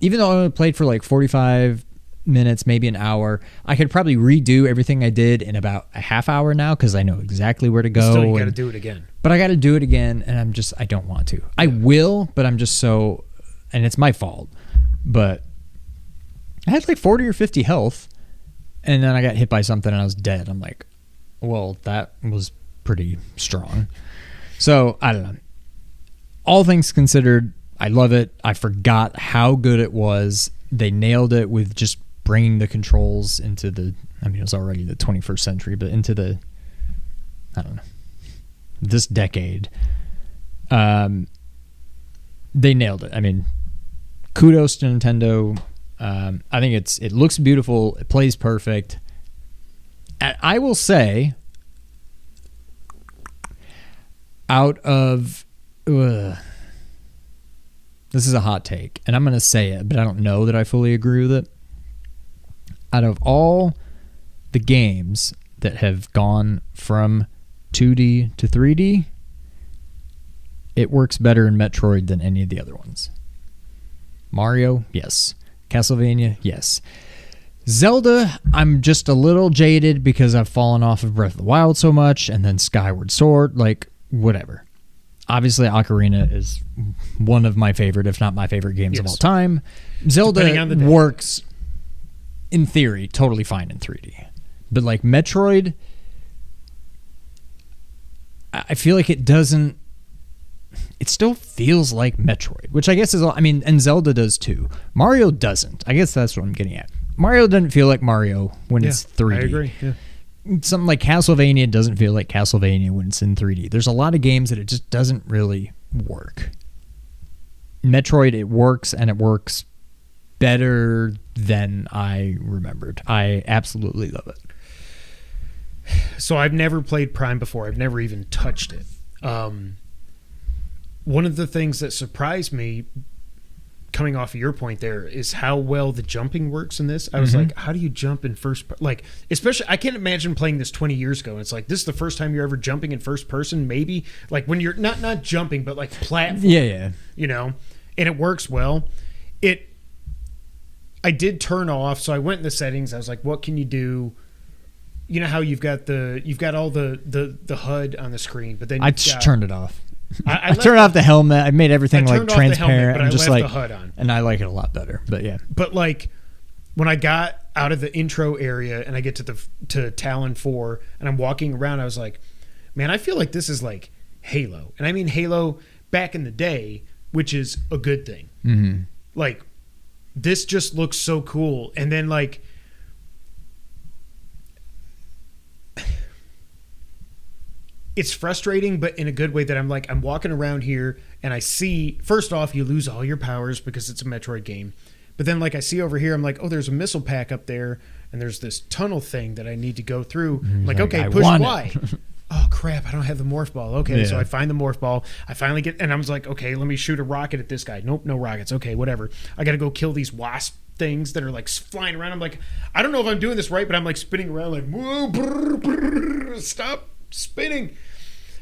Even though I only played for like 45 minutes, maybe an hour, I could probably redo everything I did in about a half hour now because I know exactly where to go. Still, you got to do it again. But I got to do it again, and I don't want to. I will, but I'm just so, and it's my fault. But I had like 40 or 50 health, and then I got hit by something, and I was dead. I'm like, well, that was pretty strong. So, I don't know. All things considered, I love it. I forgot how good it was. They nailed it with just bringing the controls into the, I mean, it was already the 21st century, but into the, I don't know, this decade. They nailed it. I mean, kudos to Nintendo. I think it looks beautiful. It plays perfect. And I will say, out of, this is a hot take, and I'm going to say it, but I don't know that I fully agree with it. Out of all the games that have gone from 2D to 3D, it works better in Metroid than any of the other ones. Mario, yes. Castlevania, yes. Zelda, I'm just a little jaded because I've fallen off of Breath of the Wild so much, and then Skyward Sword, like, whatever. Obviously, Ocarina is one of my favorite, if not my favorite games of all time. Zelda works, in theory, totally fine in 3D. But like Metroid, I feel like it doesn't, it still feels like Metroid, which I guess is, I mean, and Zelda does too. Mario doesn't. I guess that's what I'm getting at. Mario doesn't feel like Mario when it's 3D. I agree, yeah. Something like Castlevania doesn't feel like Castlevania when it's in 3D. There's a lot of games that it just doesn't really work. Metroid, it works, and it works better than I remembered. I absolutely love it. So I've never played Prime before. I've never even touched it. One of the things that surprised me coming off of your point there, is how well the jumping works in this. I was like, how do you jump in first? Like, especially, I can't imagine playing this 20 years ago. It's like, this is the first time you're ever jumping in first person, maybe. Like, when you're not jumping, but like platform. Yeah. You know? And it works well. I did turn off, so I went in the settings. I was like, what can you do? You know how you've got all the HUD on the screen, but then I just turned it off. I turned off the helmet. I made everything like transparent. I just left like the HUD on. And I like it a lot better. But yeah. But like when I got out of the intro area and I get to Talon 4 and I'm walking around, I was like, man, I feel like this is like Halo. And I mean Halo back in the day, which is a good thing. Mm-hmm. Like, this just looks so cool. And then like it's frustrating, but in a good way, that I'm walking around here and I see, first off, you lose all your powers because it's a Metroid game. But then like I see over here, I'm like, oh, there's a missile pack up there and there's this tunnel thing that I need to go through. I'm like, okay, push Y. Oh crap, I don't have the morph ball. Okay, yeah. So I find the morph ball. I finally get, and I was like, okay, let me shoot a rocket at this guy. Nope, no rockets. Okay, whatever. I got to go kill these wasp things that are like flying around. I'm like, I don't know if I'm doing this right, but I'm like spinning around like, whoa, brr, brr, stop spinning.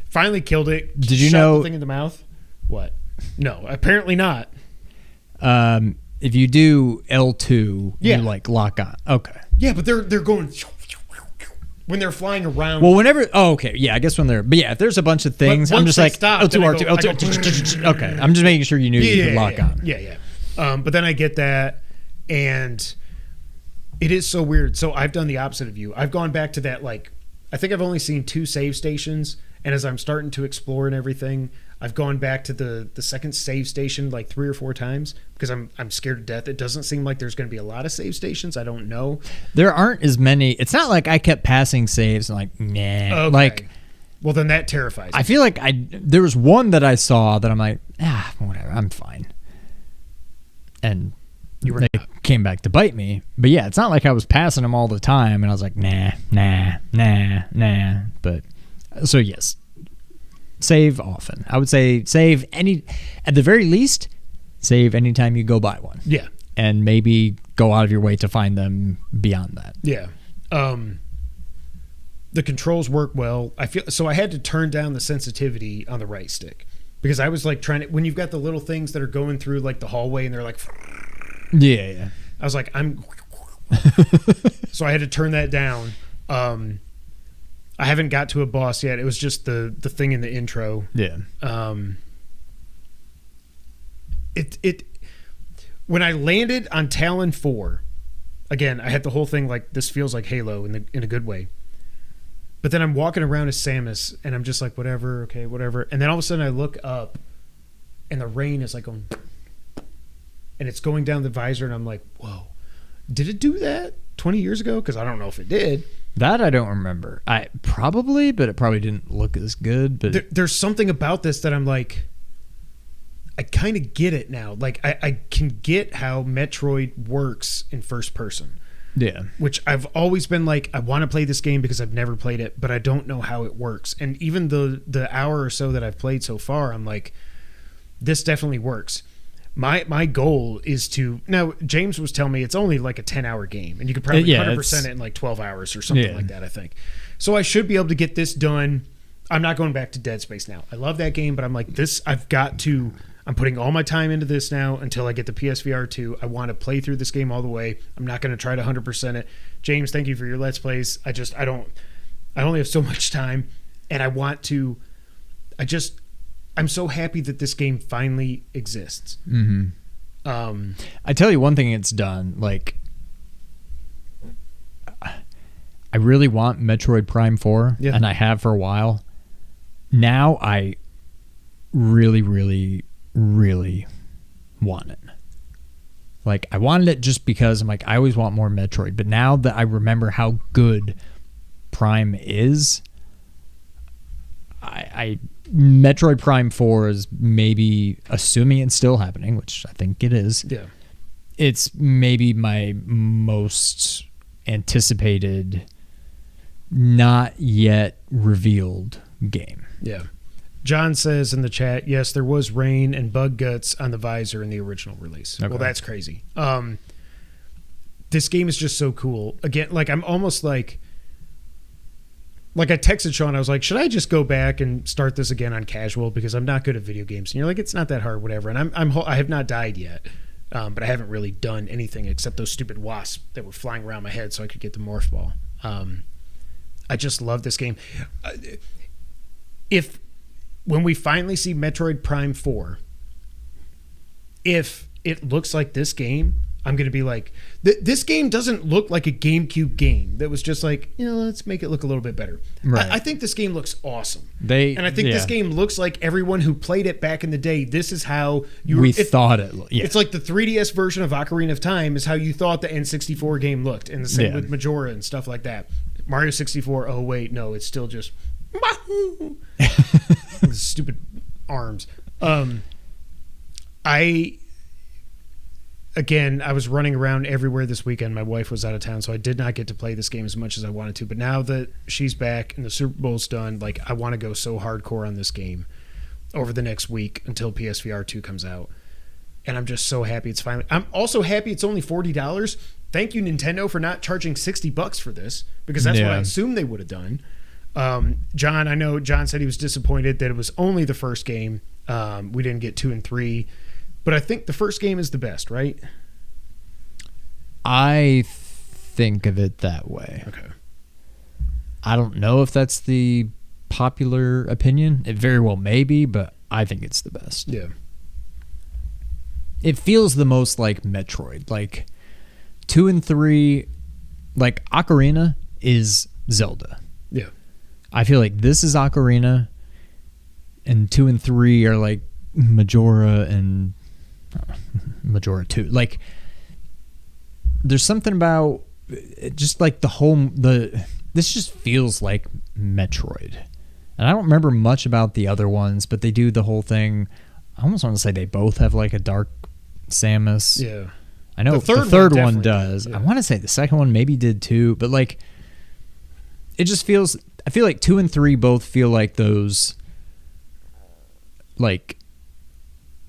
Finally killed it. Did you know the thing in the mouth? What? No, apparently not. If you do L2, you like lock on. Okay. Yeah, but they're going when they're flying around. Well, whenever. Oh, okay. Yeah, I guess when they're. But yeah, if there's a bunch of things, I'm just like stop, L2, R2, L2. Okay, I'm just making sure you knew you could lock on. Yeah. But then I get that, and it is so weird. So I've done the opposite of you. I've gone back to that, like, I think I've only seen 2 save stations, and as I'm starting to explore and everything, I've gone back to the second save station like 3 or 4 times because I'm scared to death. It doesn't seem like there's going to be a lot of save stations. I don't know. There aren't as many. It's not like I kept passing saves and like, nah. Okay. Like, well, then that terrifies me. I feel like there was one that I saw that I'm like, whatever, I'm fine. And they came back to bite me. But yeah, it's not like I was passing them all the time and I was like, nah. But so yes. Save often. I would say save at the very least, save anytime you go buy one. Yeah. And maybe go out of your way to find them beyond that. Yeah. The controls work well. I had to turn down the sensitivity on the right stick because I was like trying to, when you've got the little things that are going through like the hallway and they're like, yeah. I was like, so I had to turn that down. I haven't got to a boss yet. It was just the thing in the intro. Yeah. When I landed on Talon 4, again, I had the whole thing like, this feels like Halo in a good way. But then I'm walking around as Samus and I'm just like, whatever, okay, whatever. And then all of a sudden I look up and the rain is like going, and it's going down the visor and I'm like, whoa, did it do that 20 years ago? Because I don't know if it did. That I don't remember. But it probably didn't look as good. But there's something about this that I'm like, I kind of get it now. Like I can get how Metroid works in first person. Yeah. Which I've always been like, I want to play this game because I've never played it, but I don't know how it works. And even the hour or so that I've played so far, I'm like, this definitely works. My goal is to, now James was telling me it's only like a 10-hour game and you could probably 100% it in like 12 hours or something like that, I think. So I should be able to get this done. I'm not going back to Dead Space now. I love that game, but I'm like, I'm putting all my time into this now until I get the PSVR 2. I want to play through this game all the way. I'm not going to try to 100% it. James, thank you for your Let's Plays. I only have so much time and I'm so happy that this game finally exists. Mm-hmm. I tell you one thing it's done, like, I really want Metroid Prime 4, and I have for a while. Now I really, really, really want it. Like, I wanted it just because I'm like, I always want more Metroid, but now that I remember how good Prime is, Metroid Prime 4 is maybe, assuming it's still happening, which I think it is. Yeah. It's maybe my most anticipated, not yet revealed game. Yeah. John says in the chat, yes, there was rain and bug guts on the visor in the original release. Okay. Well, that's crazy. This game is just so cool. Again, like I'm almost like I texted Sean, I was like, should I just go back and start this again on casual because I'm not good at video games? And you're like, it's not that hard, whatever. And I have not died yet, but I haven't really done anything except those stupid wasps that were flying around my head so I could get the morph ball. I just love this game. When we finally see Metroid Prime 4, if it looks like this game, I'm going to be like, this game doesn't look like a GameCube game that was just like, let's make it look a little bit better. Right. I think this game looks awesome. And I think this game looks like everyone who played it back in the day, this is how thought it looked. Yeah. It's like the 3DS version of Ocarina of Time is how you thought the N64 game looked. And the same with Majora and stuff like that. Mario 64, oh wait, no, it's still just stupid arms. I was running around everywhere this weekend. My wife was out of town, so I did not get to play this game as much as I wanted to. But now that she's back and the Super Bowl's done, like I want to go so hardcore on this game over the next week until PSVR 2 comes out. And I'm just so happy it's finally. I'm also happy it's only $40. Thank you, Nintendo, for not charging $60 for this, because that's what I assumed they would have done. John, I know John said he was disappointed that it was only the first game. We didn't get 2 and 3. But I think the first game is the best, right? I think of it that way. Okay. I don't know if that's the popular opinion. It very well may be, but I think it's the best. Yeah. It feels the most like Metroid. Like 2 and 3, like Ocarina is Zelda. Yeah. I feel like this is Ocarina, and 2 and 3 are like Majora and Majora 2. Like there's something about just like this just feels like Metroid. And I don't remember much about the other ones, but they do the whole thing. I almost want to say they both have like a dark Samus. Yeah. I know the third one does. Yeah. I want to say the second one maybe did too, but like it just feels, I feel like 2 and 3 both feel like those like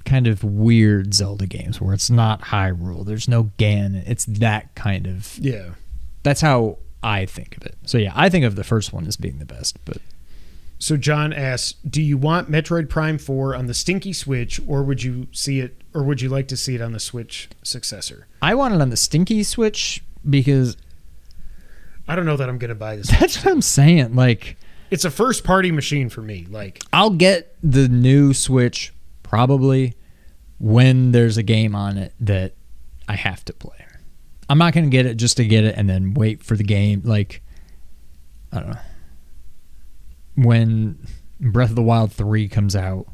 kind of weird Zelda games where it's not Hyrule, there's no Ganon, it's that kind of. Yeah. That's how I think of it. So yeah, I think of the first one as being the best. But so John asks, do you want Metroid Prime 4 on the stinky Switch, or would you like to see it on the Switch successor? I want it on the stinky Switch because I don't know that I'm going to buy this. That's what I'm saying. Like, it's a first party machine for me. Like, I'll get the new Switch probably when there's a game on it that I have to play. I'm not going to get it just to get it and then wait for the game. Like, I don't know. When Breath of the Wild 3 comes out,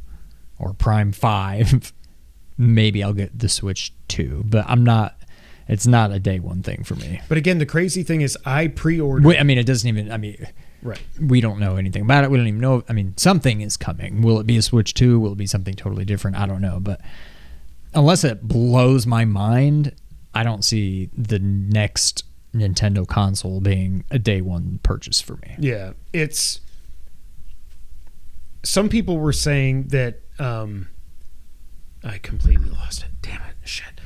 or Prime 5, maybe I'll get the Switch 2. But it's not a day one thing for me. But again, the crazy thing is I pre-ordered. It doesn't even, right. We don't know anything about it. We don't even know. Something is coming. Will it be a Switch 2? Will it be something totally different? I don't know. But unless it blows my mind, I don't see the next Nintendo console being a day one purchase for me. Yeah. Some people were saying that I completely lost it. Damn it. Shit.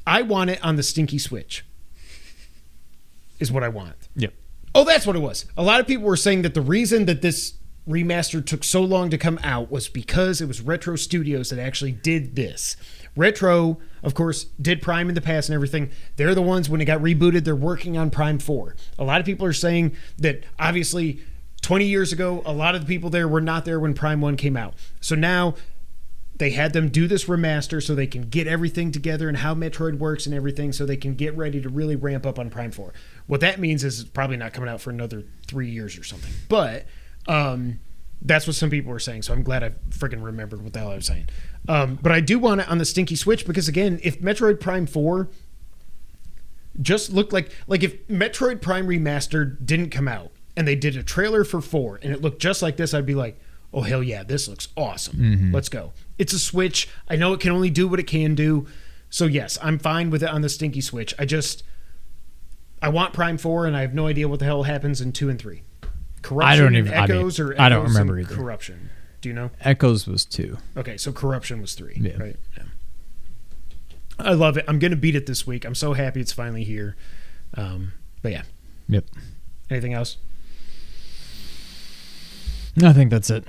I want it on the stinky Switch is what I want. Yep. Oh, that's what it was. A lot of people were saying that the reason that this remaster took so long to come out was because it was Retro Studios that actually did this. Retro, of course, did Prime in the past and everything. They're the ones, when it got rebooted, they're working on Prime 4. A lot of people are saying that obviously 20 years ago, a lot of the people there were not there when Prime 1 came out. So now they had them do this remaster so they can get everything together and how Metroid works and everything, so they can get ready to really ramp up on Prime 4. What that means is it's probably not coming out for another 3 years or something. But that's what some people were saying, so I'm glad I freaking remembered what the hell I was saying. But I do want it on the stinky Switch because, again, if Metroid Prime 4 just looked like if Metroid Prime Remastered didn't come out and they did a trailer for 4 and it looked just like this, I'd be like, oh, hell yeah, this looks awesome. Mm-hmm. Let's go. It's a Switch. I know it can only do what it can do. So, yes, I'm fine with it on the stinky Switch. I want Prime 4, and I have no idea what the hell happens in 2 and 3. Corruption and Echoes, or Echoes I don't remember and either. Corruption? Do you know? Echoes was 2. Okay, so Corruption was 3. Yeah. Right. Yeah. I love it. I'm going to beat it this week. I'm so happy it's finally here. But yeah. Yep. Anything else? I think that's it.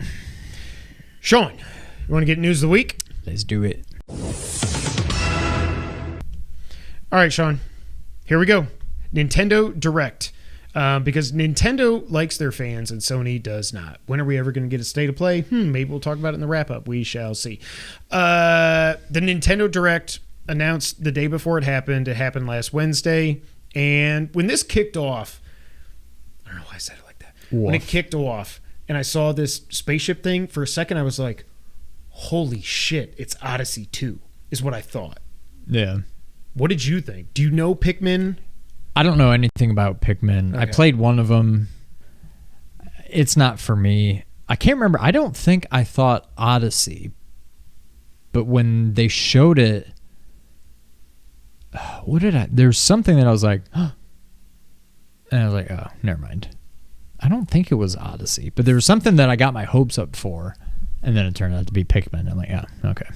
Sean, you want to get news of the week? Let's do it. All right, Sean. Here we go. Nintendo Direct. Because Nintendo likes their fans and Sony does not. When are we ever going to get a state of play? Maybe we'll talk about it in the wrap-up. We shall see. The Nintendo Direct announced the day before it happened. It happened last Wednesday. And when this kicked off, I don't know why I said it like that. Woof. When it kicked off and I saw this spaceship thing, for a second I was like, holy shit, it's Odyssey 2, is what I thought. Yeah. What did you think? Do you know Pikmin? I don't know anything about Pikmin. Okay. I played one of them. It's not for me. I can't remember. I don't think I thought Odyssey. But when they showed it, there's something that I was like, huh. And I was like, oh, never mind. I don't think it was Odyssey. But there was something that I got my hopes up for. And then it turned out to be Pikmin. I'm like, yeah, okay.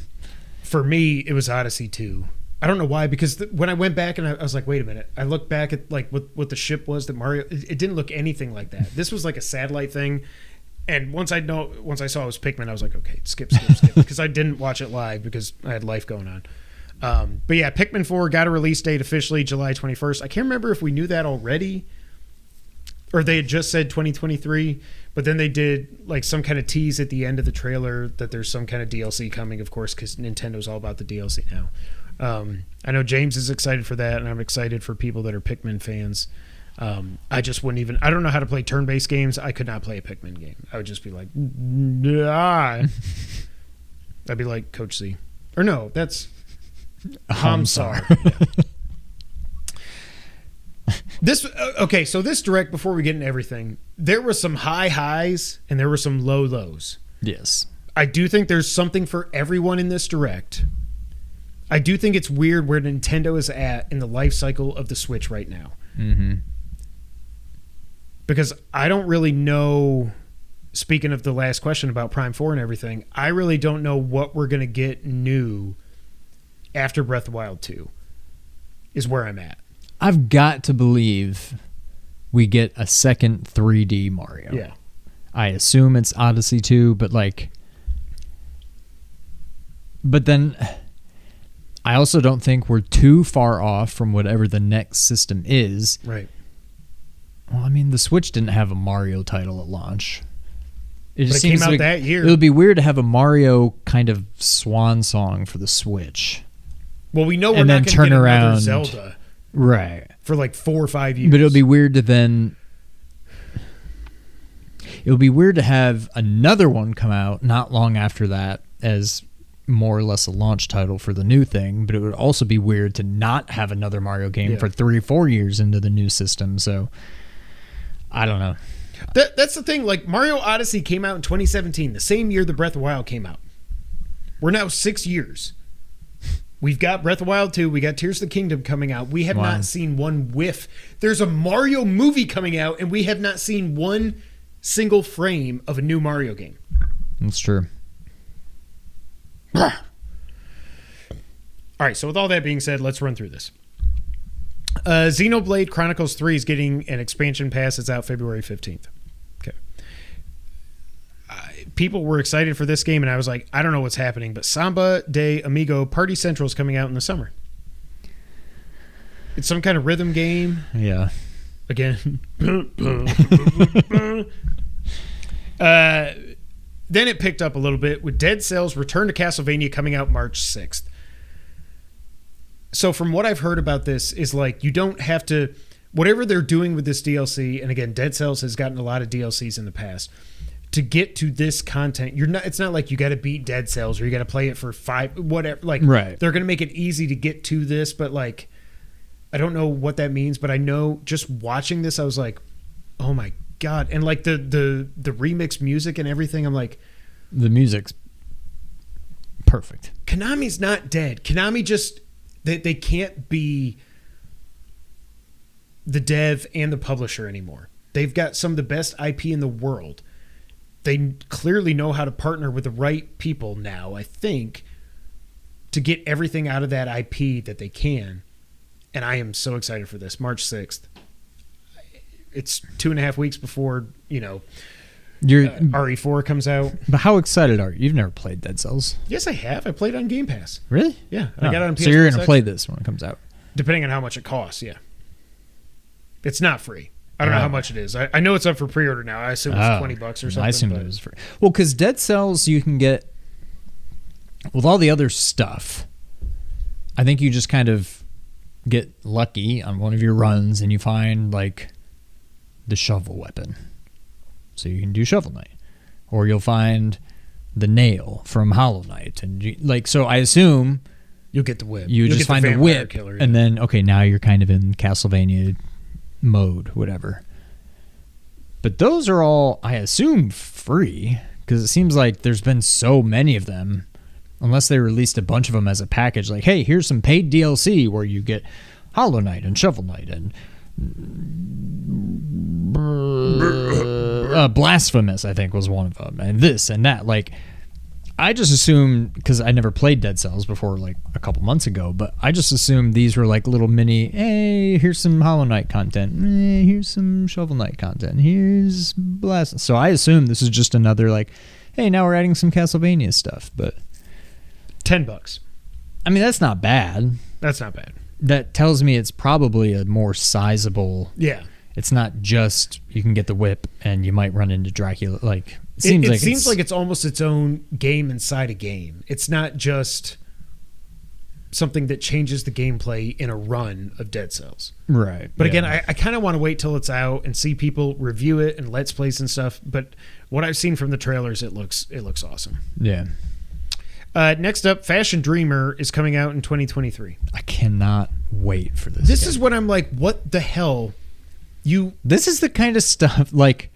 For me, it was Odyssey 2. I don't know why, because when I went back and I was like, wait a minute. I looked back at like what the ship was that Mario, it didn't look anything like that. This was like a satellite thing. And once I saw it was Pikmin, I was like, okay, skip. Because I didn't watch it live because I had life going on. But yeah, Pikmin 4 got a release date officially July 21st. I can't remember if we knew that already or they had just said 2023, but then they did like some kind of tease at the end of the trailer that there's some kind of DLC coming, of course, because Nintendo's all about the DLC now. I know James is excited for that, and I'm excited for people that are Pikmin fans. I just wouldn't even... I don't know how to play turn-based games. I could not play a Pikmin game. I would just be like... I'd be like Coach C. Or no, that's... Hamsar. Okay, so this Direct, before we get into everything, there were some high highs and there were some low lows. Yes. I do think there's something for everyone in this Direct. I do think it's weird where Nintendo is at in the life cycle of the Switch right now. Mm-hmm. Because I don't really know, speaking of the last question about Prime 4 and everything, I really don't know what we're going to get new after Breath of the Wild 2 is where I'm at. I've got to believe we get a second 3D Mario. Yeah. I assume it's Odyssey 2, but then I also don't think we're too far off from whatever the next system is. Right. Well, I mean, the Switch didn't have a Mario title at launch. It just came out that year. It would be weird to have a Mario kind of swan song for the Switch. Well, we know we're not going to get another Zelda. Right. For like 4 or 5 years. But it'll be weird to then... It'll be weird to have another one come out not long after that as more or less a launch title for the new thing, but it would also be weird to not have another Mario game for 3 or 4 years into the new system. So, I don't know. That's the thing. Like, Mario Odyssey came out in 2017, the same year the Breath of the Wild came out. We're now 6 years. We've got Breath of the Wild 2. We got Tears of the Kingdom coming out. We have not seen one whiff. There's a Mario movie coming out, and we have not seen one single frame of a new Mario game. That's true. All right, so with all that being said, let's run through this. Xenoblade Chronicles 3 is getting an expansion pass. It's out February 15th. Okay. People were excited for this game, and I was like, I don't know what's happening, but Samba de Amigo Party Central is coming out in the summer. It's some kind of rhythm game. Yeah. Again. Then it picked up a little bit with Dead Cells Return to Castlevania coming out March 6th. So from what I've heard about this is like you don't have to... Whatever they're doing with this DLC, and again, Dead Cells has gotten a lot of DLCs in the past, to get to this content, it's not like you got to beat Dead Cells or you got to play it for 5... Whatever. Like, right. They're going to make it easy to get to this, but like... I don't know what that means, but I know just watching this, I was like, oh my God. And like the remix music and everything, I'm like... The music's perfect. Konami's not dead. Konami just... They can't be the dev and the publisher anymore. They've got some of the best IP in the world. They clearly know how to partner with the right people now, I think, to get everything out of that IP that they can. And I am so excited for this. March 6th. It's 2.5 weeks before, RE4 comes out. But how excited are you? You've never played Dead Cells. Yes, I have. I played on Game Pass. Really? Yeah. I got it on PS4. So you're going to play this when it comes out? Depending on how much it costs, yeah. It's not free. I don't know how much it is. I know it's up for pre-order now. I assume it's $20 or something. I assume it was free. Well, because Dead Cells you can get with all the other stuff. I think you just kind of get lucky on one of your runs and you find like the shovel weapon, so you can do Shovel Knight, or you'll find the nail from Hollow Knight, and so I assume you'll get the whip. You just find the whip, killer, and then now you're kind of in Castlevania mode, whatever. But those are all, I assume, free, because it seems like there's been so many of them, unless they released a bunch of them as a package, like, hey, here's some paid DLC where you get Hollow Knight and Shovel Knight and Blasphemous, I think, was one of them, and this and that. Like, I just assumed, because I never played Dead Cells before, like a couple months ago, but I just assumed these were like little mini, hey, here's some Hollow Knight content, here's some Shovel Knight content, here's Blast. So I assume this is just another like, hey, now we're adding some Castlevania stuff. But $10. I mean, that's not bad. That's not bad. That tells me it's probably a more sizable. Yeah. It's not just you can get the whip and you might run into Dracula. Like, it seems like it's almost its own game inside a game. It's not just something that changes the gameplay in a run of Dead Cells. Right. But again, I kind of want to wait till it's out and see people review it and Let's Plays and stuff. But what I've seen from the trailers, it looks awesome. Yeah. Next up, Fashion Dreamer is coming out in 2023. I cannot wait for this. This is what I'm like, what the hell? This is the kind of stuff, like,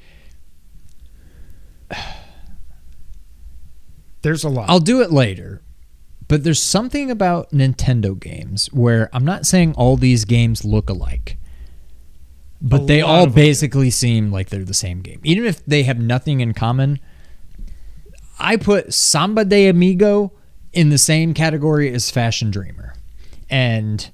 there's a lot. I'll do it later, but there's something about Nintendo games where I'm not saying all these games look alike, but they all basically seem like they're the same game. Even if they have nothing in common, I put Samba de Amigo in the same category as Fashion Dreamer. And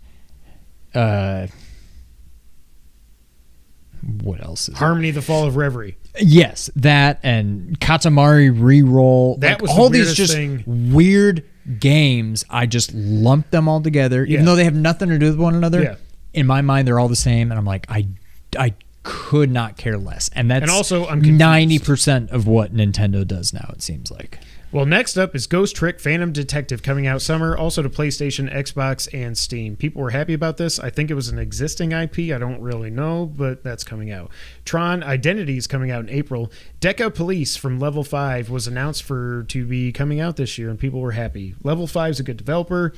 what else is Harmony, The Fall of Reverie. Yes, that and Katamari Reroll. That was all the these just thing. Weird games. I just lumped them all together, even though they have nothing to do with one another. Yeah. In my mind, they're all the same, and I'm like, I could not care less. And that's also, I'm 90% of what Nintendo does now, it seems like. Well, next up is Ghost Trick Phantom Detective coming out summer, also to PlayStation, Xbox, and Steam. People were happy about this. I think it was an existing IP. I don't really know, but that's coming out. Tron Identity is coming out in April. Deca Police from Level 5 was announced to be coming out this year, and people were happy. Level 5 is a good developer.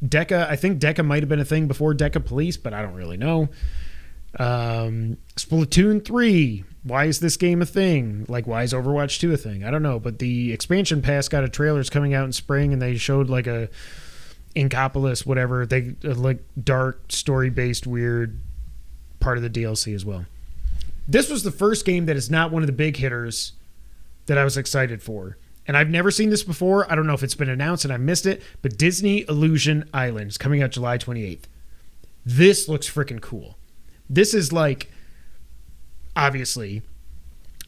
I think Deca might have been a thing before Deca Police, but I don't really know. Splatoon 3. Why is this game a thing? Like, why is Overwatch 2 a thing? I don't know, but the expansion pass got a trailer. It's coming out in spring, and they showed like a Inkopolis, whatever. They like dark, story-based, weird part of the DLC as well. This was the first game that is not one of the big hitters that I was excited for. And I've never seen this before. I don't know if it's been announced and I missed it, but Disney Illusion Island is coming out July 28th. This looks freaking cool. This is like, obviously,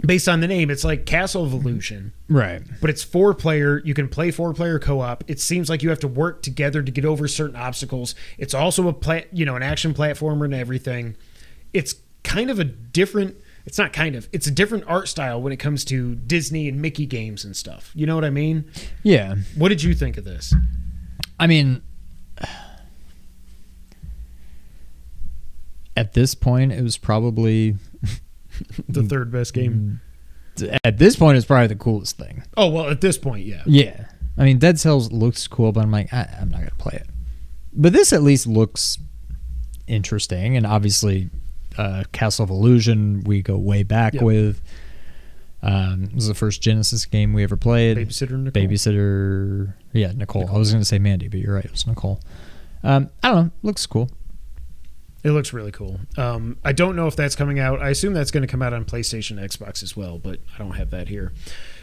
based on the name, it's like Castle of Illusion. Right. But it's 4-player. You can play 4-player co-op. It seems like you have to work together to get over certain obstacles. It's also an action platformer and everything. It's kind of a different... It's not kind of. It's a different art style when it comes to Disney and Mickey games and stuff. You know what I mean? Yeah. What did you think of this? I mean... At this point, it was probably... the third best game. At this point, it's probably the coolest thing. Oh, well, at this point, yeah. Yeah. I mean, Dead Cells looks cool, but I'm like, I'm not going to play it. But this at least looks interesting. And obviously, Castle of Illusion, we go way back with. It was the first Genesis game we ever played. Babysitter. Yeah, Nicole. I was going to say Mandy, but you're right. It was Nicole. I don't know. Looks cool. It looks really cool. I don't know if that's coming out. I assume that's going to come out on PlayStation, Xbox as well, but I don't have that here.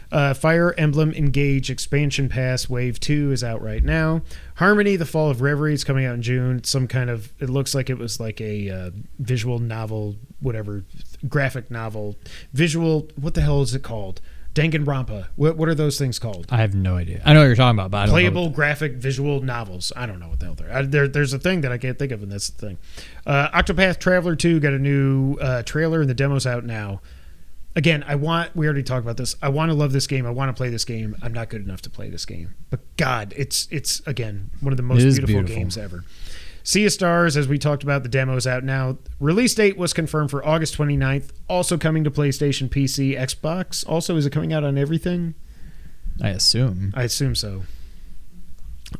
Fire Emblem Engage Expansion Pass Wave 2 is out right now. Harmony, The Fall of Reverie is coming out in June. It looks like it was like a visual novel, whatever, graphic novel. Visual, what the hell is it called? Danganronpa. What are those things called? I have no idea. I know what you're talking about, but I don't know. Playable graphic visual novels. I don't know what the hell there's a thing that I can't think of, and that's the thing. Octopath Traveler 2 got a new trailer, and the demo's out now. Again, we already talked about this. I want to love this game. I want to play this game. I'm not good enough to play this game. But God, it's again, one of the most beautiful games ever. Sea of Stars, as we talked about, the demo's out now. Release date was confirmed for August 29th. Also coming to PlayStation, PC, Xbox. Also, is it coming out on everything? I assume so.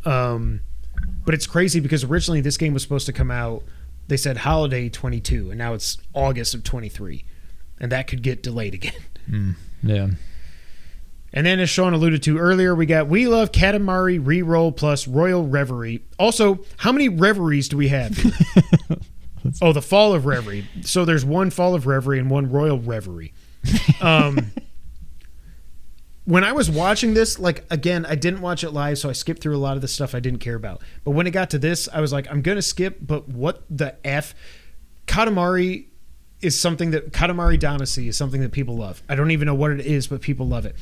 But it's crazy because originally this game was supposed to come out, they said holiday 22, and now it's August of 23. And that could get delayed again. Yeah. And then, as Sean alluded to earlier, we got We Love Katamari Reroll plus Royal Reverie. Also, how many Reveries do we have here? The Fall of Reverie. So there's one Fall of Reverie and one Royal Reverie. When I was watching this, again, I didn't watch it live, so I skipped through a lot of the stuff I didn't care about. But when it got to this, I was like, I'm going to skip, but what the F? Katamari Damacy is something that people love. I don't even know what it is, but people love it.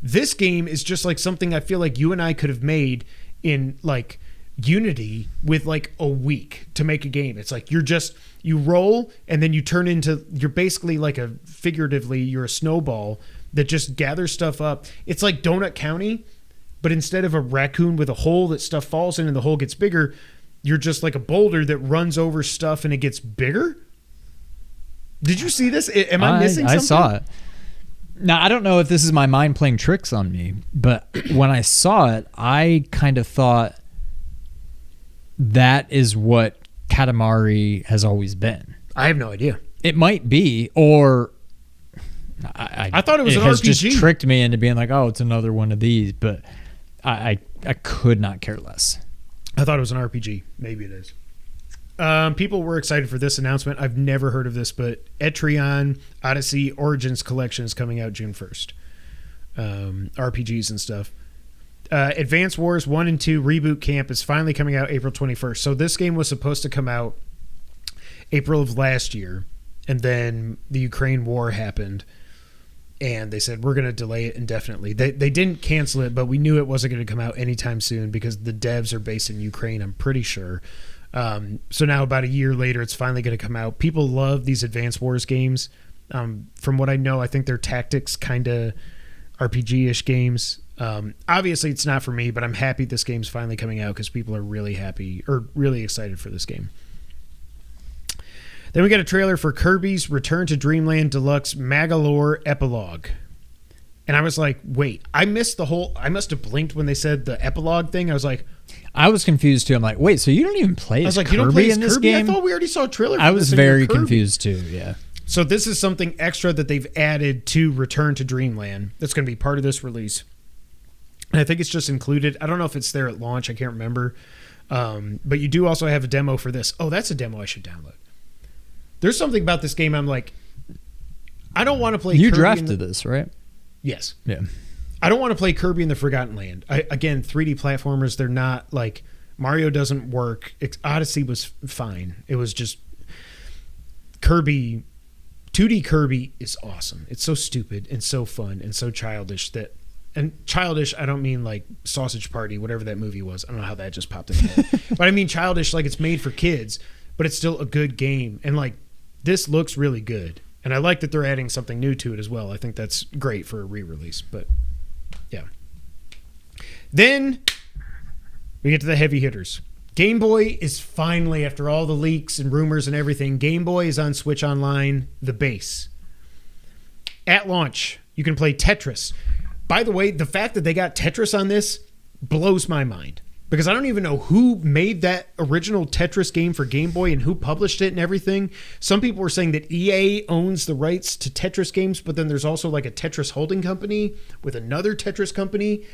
This game is just like something I feel like you and I could have made in like Unity with like a week to make a game. It's like you roll and then you're basically like you're a snowball that just gathers stuff up. It's like Donut County, but instead of a raccoon with a hole that stuff falls in and the hole gets bigger, you're just like a boulder that runs over stuff and it gets bigger. Did you see this? Am I missing something? I saw it. Now, I don't know if this is my mind playing tricks on me, but when I saw it, I kind of thought that is what Katamari has always been. I have no idea. It might be, or I thought it was an has RPG. Just tricked me into being like, oh, it's another one of these, but I could not care less. I thought it was an RPG. Maybe it is. People were excited for this announcement. I've never heard of this, but Etrian Odyssey Origins Collection is coming out June 1st. RPGs and stuff. Advance Wars 1 and 2 Reboot Camp is finally coming out April 21st. So this game was supposed to come out April of last year, and then the Ukraine war happened, and they said, we're going to delay it indefinitely. They didn't cancel it, but we knew it wasn't going to come out anytime soon because the devs are based in Ukraine, I'm pretty sure. So now about a year later, it's finally going to come out. People love these Advance Wars games. From what I know, I think they're tactics kind of RPG-ish games. Obviously, it's not for me, but I'm happy this game's finally coming out because people are really happy or really excited for this game. Then we got a trailer for Kirby's Return to Dreamland Deluxe Magalore Epilogue. And I was like, wait, I must have blinked when they said the epilogue thing. I was like... I was confused too. I'm like, wait, so you don't even play as Kirby, you don't play as in this Kirby? game? I thought we already saw a trailer for I this. was very confused too, yeah. So this is something extra that they've added to Return to Dreamland that's going to be part of this release. And I think it's just included. I don't know if it's there at launch. I can't remember. But you do also have a demo for this. Oh, that's a demo I should download. There's something about this game I'm like, I don't want to play You Kirby drafted this, right? Yes. Yeah. I don't want to play Kirby in the Forgotten Land. Again, 3D platformers, they're not like... Mario doesn't work. Odyssey was fine. It was just... Kirby... 2D Kirby is awesome. It's so stupid and so fun and so childish that... And childish, I don't mean like Sausage Party, whatever that movie was. I don't know how that just popped in my head. But I mean childish like it's made for kids, but it's still a good game. And like, this looks really good. And I like that they're adding something new to it as well. I think that's great for a re-release. But, yeah. Then, we get to the heavy hitters. Game Boy is finally, after all the leaks and rumors and everything, Game Boy is on Switch Online, the base. At launch, you can play Tetris. By the way, the fact that they got Tetris on this blows my mind. Because I don't even know who made that original Tetris game for Game Boy and who published it and everything. Some people were saying that EA owns the rights to Tetris games, but then there's also like a Tetris holding company with another Tetris company.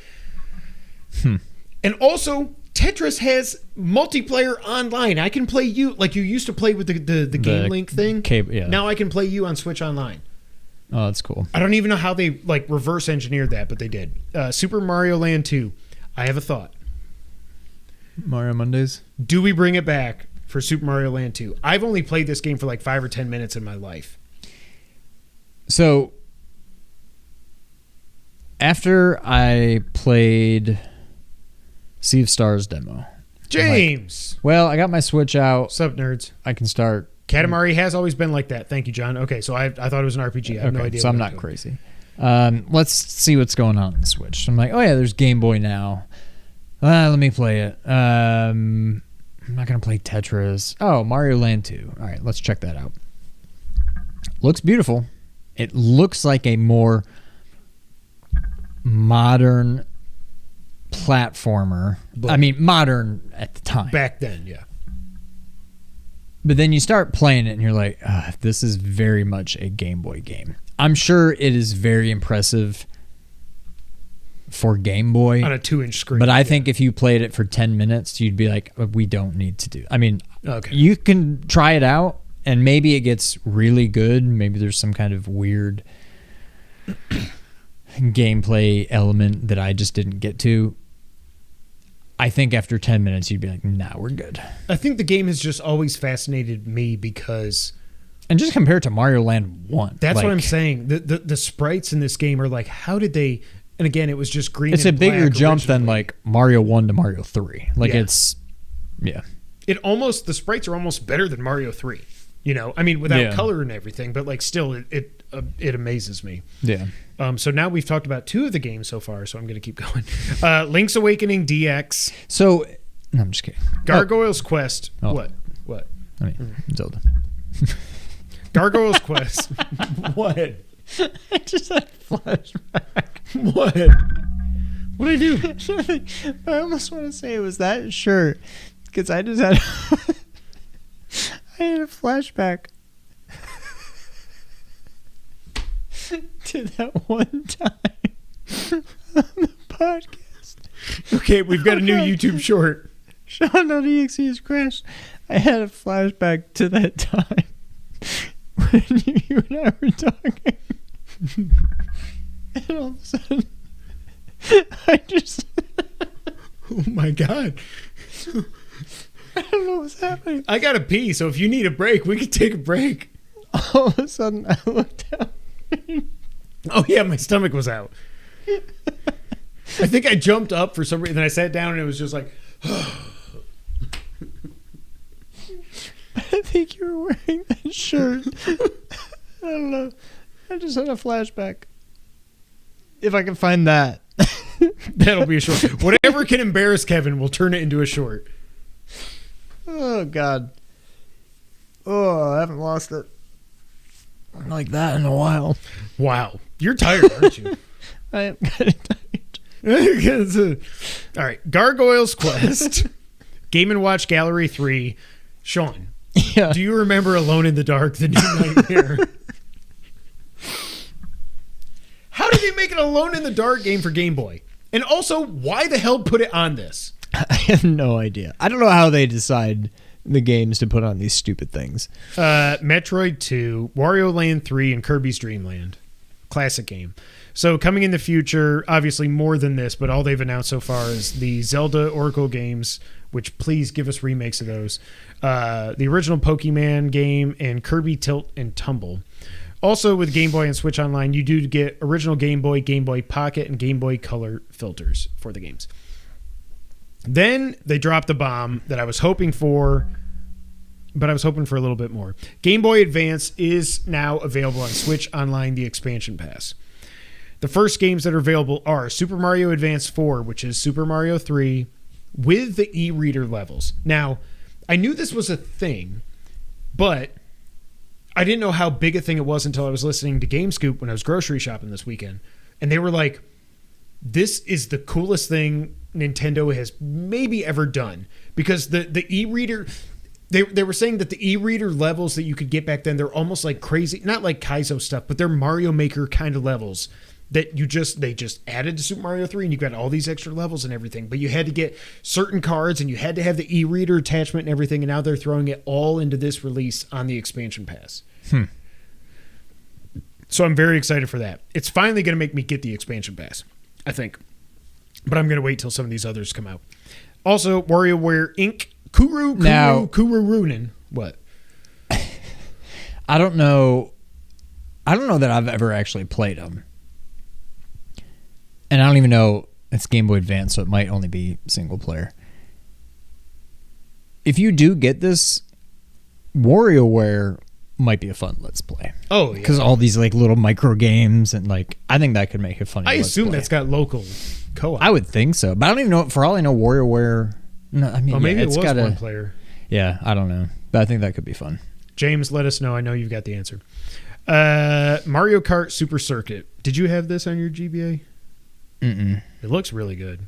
And also, Tetris has multiplayer online. I can play you like you used to play with the Game Link thing. Yeah. Now I can play you on Switch Online. Oh, that's cool. I don't even know how they like reverse engineered that, but they did. Super Mario Land 2. I have a thought. Mario Mondays. Do we bring it back for Super Mario Land 2? I've only played this game for like 5 or 10 minutes in my life. So after I played Sea of Stars demo, James. Well, I got my Switch out. Sup, nerds? I can start. Katamari has always been like that. Thank you, John. Okay, so I thought it was an RPG. I have no idea. So I'm not crazy. Let's see what's going on the Switch. I'm like, oh yeah, there's Game Boy now. Let me play it. I'm not going to play Tetris. Oh, Mario Land 2. All right, let's check that out. Looks beautiful. It looks like a more modern platformer. But I mean, modern at the time. Back then, yeah. But then you start playing it and you're like, this is very much a Game Boy game. I'm sure it is very impressive for Game Boy on a 2-inch screen. But I think if you played it for 10 minutes, you'd be like, we don't need to do. I mean, you can try it out and maybe it gets really good. Maybe there's some kind of weird gameplay element that I just didn't get to. I think after 10 minutes, you'd be like, nah, we're good. I think the game has just always fascinated me because... And just compared to Mario Land 1. That's what I'm saying. The sprites in this game are like, how did they... And again, it was just green and black. It's a bigger jump than like Mario 1 to Mario 3. Like it's... Yeah. The sprites are almost better than Mario 3. You know? I mean, without color and everything, but like still, it amazes me. Yeah. So now we've talked about 2 of the games so far, so I'm going to keep going. Link's Awakening DX. So, no, I'm just kidding. Gargoyle's Quest. Oh. What? I mean, Zelda. Gargoyle's Quest. What? I just had a flashback. What? What did I do? I almost want to say it was that shirt because I just had I had a flashback to that one time on the podcast. Okay, we've got a new YouTube short. Sean.exe has crashed. I had a flashback to that time when you and I were talking. And all of a sudden, I just... Oh my God. I don't know what's happening. I got to pee, so if you need a break, we can take a break. All of a sudden, I looked out. Oh yeah, my stomach was out. I think I jumped up for some reason, then I sat down and it was just like... I think you were wearing that shirt. I don't know. I just had a flashback. If I can find that. That'll be a short. Whatever can embarrass Kevin, we'll turn it into a short. Oh, God. Oh, I haven't lost it like that in a while. Wow. You're tired, aren't you? I am kind of tired. All right. Gargoyle's Quest. Game & Watch Gallery 3. Sean, do you remember Alone in the Dark, The New Nightmare? How did they make an Alone in the Dark game for Game Boy? And also, why the hell put it on this? I have no idea. I don't know how they decide the games to put on these stupid things. Metroid 2, Wario Land 3, and Kirby's Dream Land. Classic game. So coming in the future, obviously more than this, but all they've announced so far is the Zelda Oracle games, which please give us remakes of those. The original Pokemon game and Kirby Tilt and Tumble. Also with Game Boy and Switch Online, you do get original Game Boy Pocket, and Game Boy Color filters for the games. Then they dropped the bomb that I was hoping for, but I was hoping for a little bit more. Game Boy Advance is now available on Switch Online, the expansion pass. The first games that are available are Super Mario Advance 4, which is Super Mario 3, with the e-reader levels. Now, I knew this was a thing, but I didn't know how big a thing it was until I was listening to GameScoop when I was grocery shopping this weekend. And they were like, this is the coolest thing Nintendo has maybe ever done. Because the e-reader... They were saying that the e-reader levels that you could get back then, they're almost like crazy. Not like Kaizo stuff, but they're Mario Maker kind of levels that they just added to Super Mario 3, and you got all these extra levels and everything, but you had to get certain cards and you had to have the e-reader attachment and everything, and now they're throwing it all into this release on the expansion pass. So I'm very excited for that. It's finally going to make me get the expansion pass, I think. But I'm going to wait till some of these others come out. Also, WarioWare Inc. Kuru Runin. What? I don't know that I've ever actually played them. And I don't even know, it's Game Boy Advance, so it might only be single player. If you do get this, WarioWare might be a fun Let's Play. Oh, yeah. Because all these like little micro games and like, I think that could make it funny. I assume that's got local co-op. I would think so, but I don't even know. For all I know, WarioWare. No, I mean, maybe it's it was got one player. Yeah, I don't know, but I think that could be fun. James, let us know. I know you've got the answer. Mario Kart Super Circuit. Did you have this on your GBA? Mm-mm. It looks really good.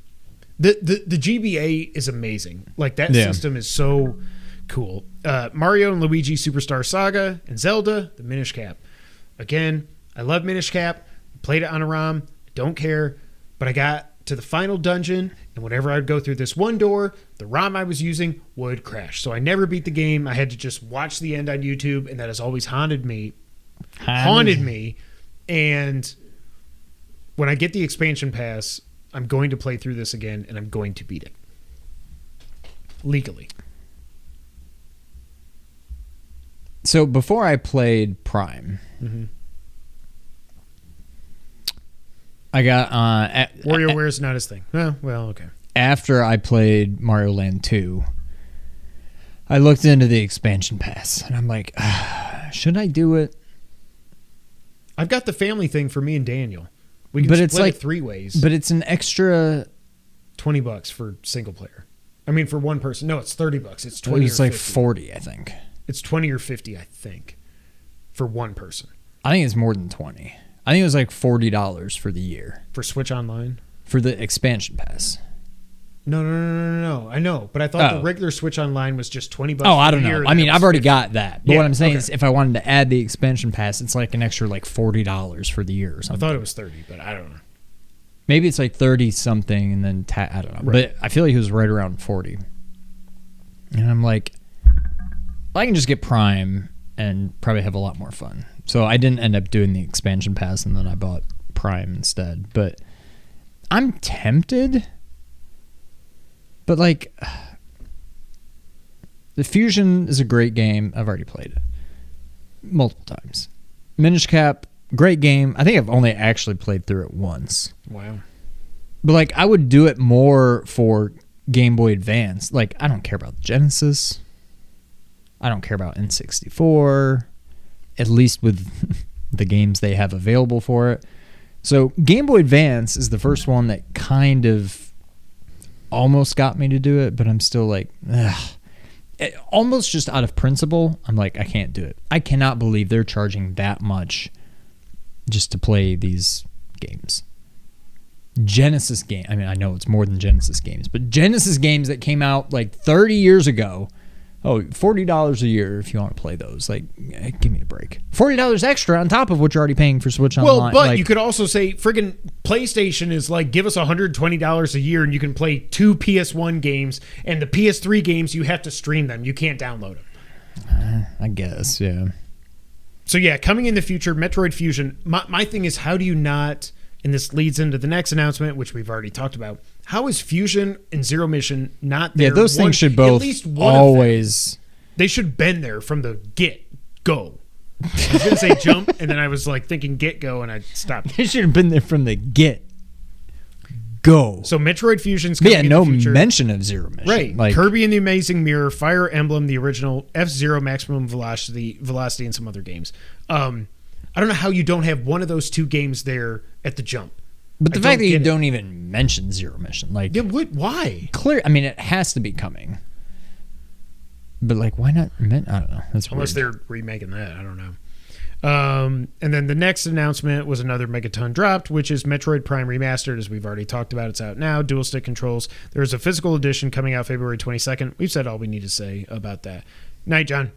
The GBA is amazing. Like that system is so cool. Mario and Luigi Superstar Saga and Zelda the Minish Cap. Again, I love Minish Cap. Played it on a ROM. Don't care. But I got to the final dungeon, and whenever I'd go through this one door, the ROM I was using would crash. So I never beat the game. I had to just watch the end on YouTube, and that has always haunted me. And when I get the expansion pass, I'm going to play through this again, and I'm going to beat it. Legally. So before I played Prime, I got WarioWare is not his thing. Oh, well, okay. After I played Mario Land 2, I looked into the expansion pass, and I'm like, should I do it? I've got the family thing for me and Daniel. We can split it 3 ways. But it's an extra $20 for single player. I mean, for one person. No, it's $30. It's 20. It's like 40, I think. It's 20 or 50, I think, for one person. I think it's more than 20. I think it was like $40 for the year. For Switch Online? For the expansion pass. No. I know, but I thought the regular Switch Online was just $20. Oh, I don't know. I mean, I've already got that. But Yeah, what I'm saying is, if I wanted to add the expansion pass, it's like an extra like $40 for the year or something. I thought it was 30, but I don't know. Maybe it's like 30 something, and then I don't know. Right. But I feel like it was right around 40. And I'm like, I can just get Prime and probably have a lot more fun. So I didn't end up doing the expansion pass, and then I bought Prime instead. But I'm tempted. But like, the Fusion is a great game. I've already played it multiple times. Minish Cap, great game. I think I've only actually played through it once. Wow. But like, I would do it more for Game Boy Advance. Like, I don't care about Genesis. I don't care about N64. At least with the games they have available for it. So Game Boy Advance is the first one that kind of almost got me to do it, but I'm still like, ugh. Almost just out of principle, I'm like, I can't do it. I cannot believe they're charging that much just to play these games. Genesis game. I mean, I know it's more than Genesis games, but Genesis games that came out like 30 years ago. Oh, $40 a year if you want to play those. Like, give me a break. $40 extra on top of what you're already paying for Switch Online. Well, but like, you could also say friggin' PlayStation is like, give us $120 a year and you can play 2 PS1 games, and the PS3 games, you have to stream them. You can't download them. I guess, yeah. So, yeah, coming in the future, Metroid Fusion. My thing is, how do you not, and this leads into the next announcement, which we've already talked about, how is Fusion and Zero Mission not there? Yeah, those things should both always... They should been there from the get-go. I was going to say jump, and then I was like thinking get-go, and I stopped. They should have been there from the get-go. So Metroid Fusion's coming in the future. Mention of Zero Mission. Right. Like, Kirby and the Amazing Mirror, Fire Emblem, the original, F-Zero Maximum Velocity, and some other games. I don't know how you don't have one of those 2 games there at the jump. But the fact that you don't even mention Zero Mission, like, yeah, why? Clear. I mean, it has to be coming. But like, why not? I don't know. That's unless weird. They're remaking that. I don't know. And then the next announcement was another Megaton dropped, which is Metroid Prime Remastered, as we've already talked about. It's out now. Dual stick controls. There's a physical edition coming out February 22nd. We've said all we need to say about that. Night, John.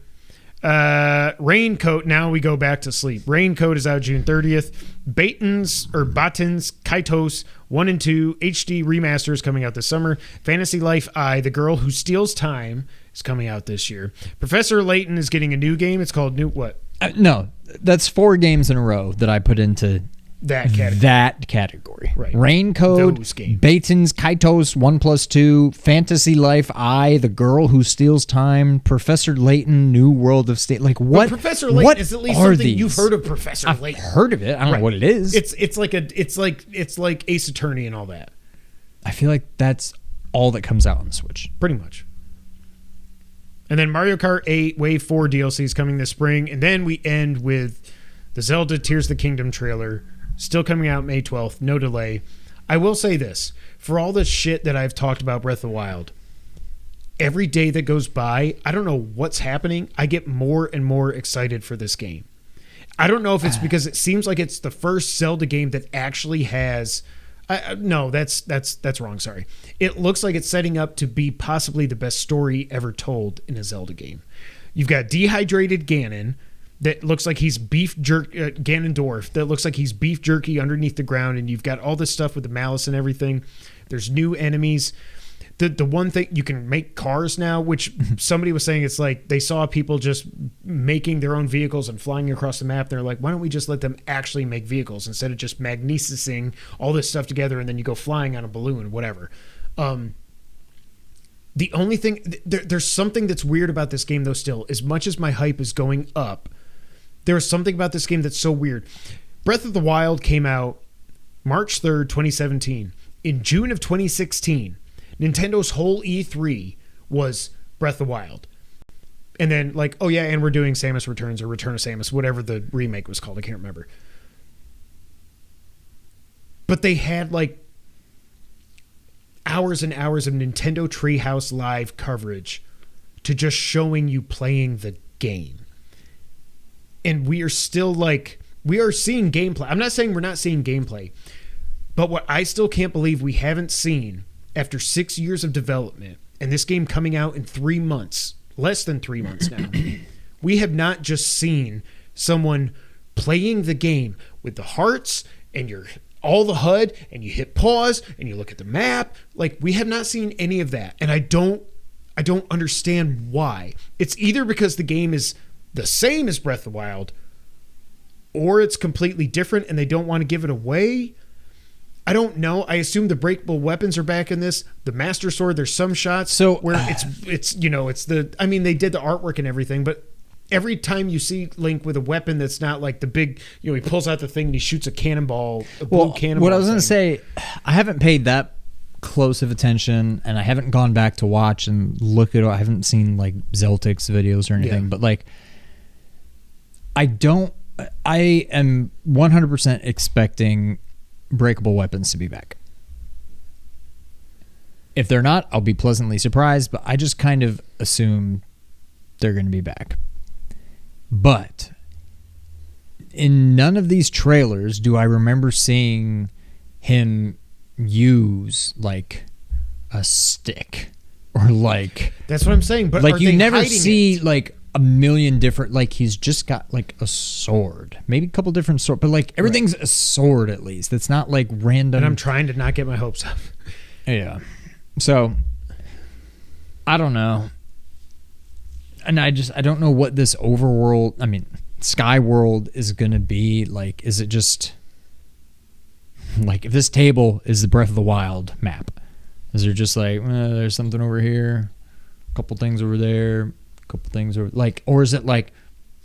Raincoat. Now we go back to sleep. Raincoat is out June 30th. Baton's Kaitos 1 and 2 HD remaster is coming out this summer. Fantasy Life I, The Girl Who Steals Time, is coming out this year. Professor Layton is getting a new game. It's called what? No, that's 4 games in a row that I put into that category. Right. Raincoat, Baton's Kaitos 1+2, Fantasy Life I, The Girl Who Steals Time, Professor Layton, New World of State. Like what? But Professor Layton is at least something you've heard of. Professor Layton. I've heard of it. I don't know what it is. It's like Ace Attorney and all that. I feel like that's all that comes out on the Switch. Pretty much. And then Mario Kart 8 Wave 4 DLC is coming this spring, and then we end with the Zelda Tears of the Kingdom trailer. Still coming out May 12th, no delay. I will say this. For all the shit that I've talked about Breath of the Wild, every day that goes by, I don't know what's happening. I get more and more excited for this game. I don't know if it's because it seems like it's the first Zelda game that actually has... no, that's wrong, sorry. It looks like it's setting up to be possibly the best story ever told in a Zelda game. You've got dehydrated Ganon, that looks like he's Ganondorf, that looks like he's beef jerky underneath the ground, and you've got all this stuff with the malice and everything. There's new enemies. The one thing, you can make cars now, which somebody was saying, it's like they saw people just making their own vehicles and flying across the map. They're like, why don't we just let them actually make vehicles instead of just magnesicing all this stuff together and then you go flying on a balloon, whatever. The only thing, there's something that's weird about this game, though, still. As much as my hype is going up, there's something about this game that's so weird. Breath of the Wild came out March 3rd, 2017. In June of 2016, Nintendo's whole E3 was Breath of the Wild. And then, like, oh yeah, and we're doing Samus Returns or Return of Samus, whatever the remake was called. I can't remember. But they had, like, hours and hours of Nintendo Treehouse Live coverage to just showing you playing the game. And we are still we are seeing gameplay. I'm not saying we're not seeing gameplay, but what I still can't believe we haven't seen after 6 years of development and this game coming out in 3 months, less than 3 months now, we have not just seen someone playing the game with the hearts and all the HUD and you hit pause and you look at the map. Like, we have not seen any of that. And I don't understand why. It's either because the game is the same as Breath of the Wild, or it's completely different and they don't want to give it away. I don't know. I assume the breakable weapons are back in this. The Master Sword, there's some shots where it's they did the artwork and everything, but every time you see Link with a weapon that's not like the big, he pulls out the thing and he shoots a cannonball, blue cannonball. What I was going to say, I haven't paid that close of attention and I haven't gone back to watch and look at it. I haven't seen like Zeltic's videos or anything, but like, I am 100% expecting breakable weapons to be back. If they're not, I'll be pleasantly surprised, but I just kind of assume they're going to be back. But in none of these trailers do I remember seeing him use like a stick or like... That's what I'm saying, but like you never see like a million different, like he's just got like a sword, maybe a couple different swords, but like everything's a sword at least. It's not like random. And I'm trying to not get my hopes up. Yeah. So I don't know. And I don't know what this Sky World is going to be like. Is it just like if this table is the Breath of the Wild map? Is there just like, there's something over here, a couple things over there, couple things over, like, or is it like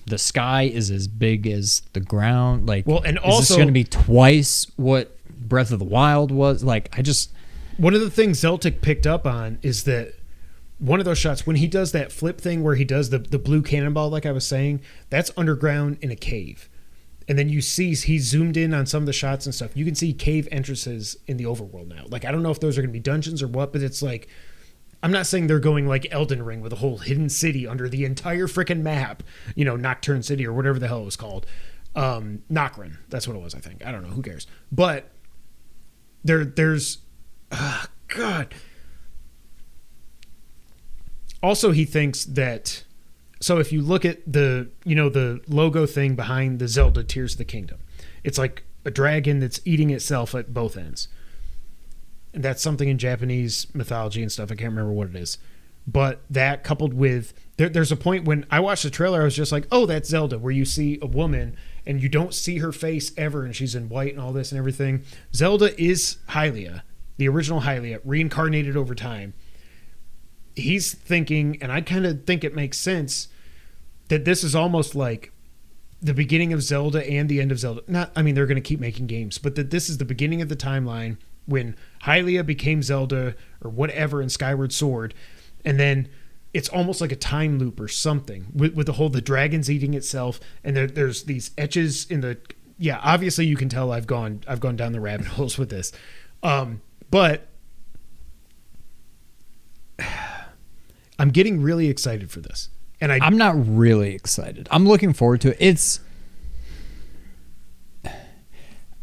the sky is as big as the ground? Like, well, and also, is this going to be twice what Breath of the Wild was? Like, one of the things Zeltic picked up on is that one of those shots when he does that flip thing where he does the blue cannonball, like I was saying, that's underground in a cave, and then you see he zoomed in on some of the shots and stuff. You can see cave entrances in the overworld now. Like, I don't know if those are going to be dungeons or what, but it's like, I'm not saying they're going like Elden Ring with a whole hidden city under the entire freaking map, Nocturne City or whatever the hell it was called. Nocturne, that's what it was, I think. I don't know, who cares? But there's God. Also, he thinks that So if you look at the logo thing behind the Zelda Tears of the Kingdom, it's like a dragon that's eating itself at both ends. And that's something in Japanese mythology and stuff. I can't remember what it is. But that coupled with... There's a point when I watched the trailer, I was just like, oh, that's Zelda, where you see a woman and you don't see her face ever, and she's in white and all this and everything. Zelda is Hylia, the original Hylia, reincarnated over time. He's thinking, and I kind of think it makes sense, that this is almost like the beginning of Zelda and the end of Zelda. They're going to keep making games, but that this is the beginning of the timeline when Hylia became Zelda or whatever in Skyward Sword, and then it's almost like a time loop or something with the dragon's eating itself, and there's these etches in the... Yeah, obviously you can tell I've gone down the rabbit holes with this. But I'm getting really excited for this. And I'm not really excited. I'm looking forward to it. It's...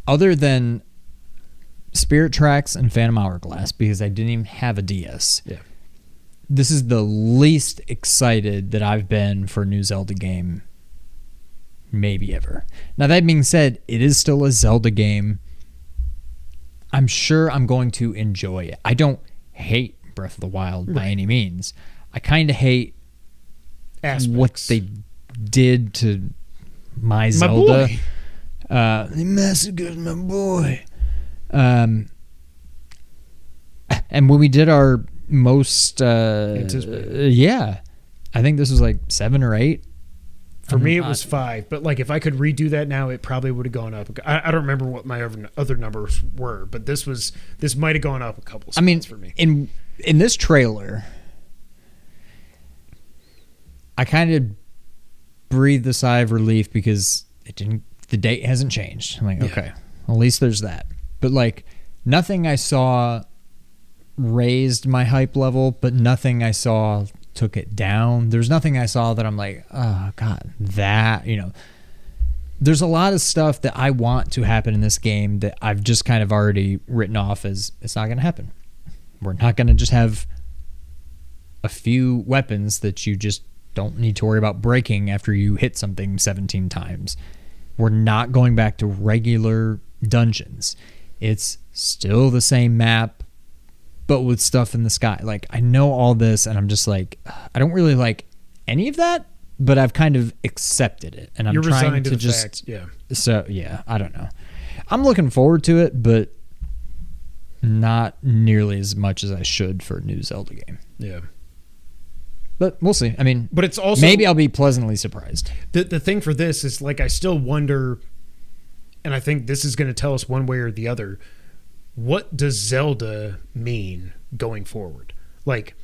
Other than Spirit Tracks and Phantom Hourglass, because I didn't even have a DS. Yeah. This is the least excited that I've been for a new Zelda game maybe ever. Now, that being said, it is still a Zelda game. I'm sure I'm going to enjoy it. I don't hate Breath of the Wild by any means. I kind of hate what they did to my Zelda. Boy. They massacred my boy. And when we did our most I think this was like 7 or 8. For me it was 5, but like if I could redo that now, it probably would have gone up. I don't remember what my other numbers were, but this might have gone up a couple spots for me. In this trailer, I kind of breathed a sigh of relief because the date hasn't changed. I'm like, okay, at least there's that. But like nothing I saw raised my hype level, but nothing I saw took it down. There's nothing I saw that I'm like, oh God, that, there's a lot of stuff that I want to happen in this game that I've just kind of already written off as it's not going to happen. We're not going to just have a few weapons that you just don't need to worry about breaking after you hit something 17 times. We're not going back to regular dungeons. It's still the same map, but with stuff in the sky. Like, I know all this, and I'm just like, I don't really like any of that, but I've kind of accepted it, and I'm trying to just fact, yeah. So yeah, I don't know. I'm looking forward to it, but not nearly as much as I should for a new Zelda game. Yeah. But we'll see. I mean, but it's also maybe I'll be pleasantly surprised. The thing for this is, like, I still wonder, and I think this is going to tell us one way or the other, what does Zelda mean going forward? Like,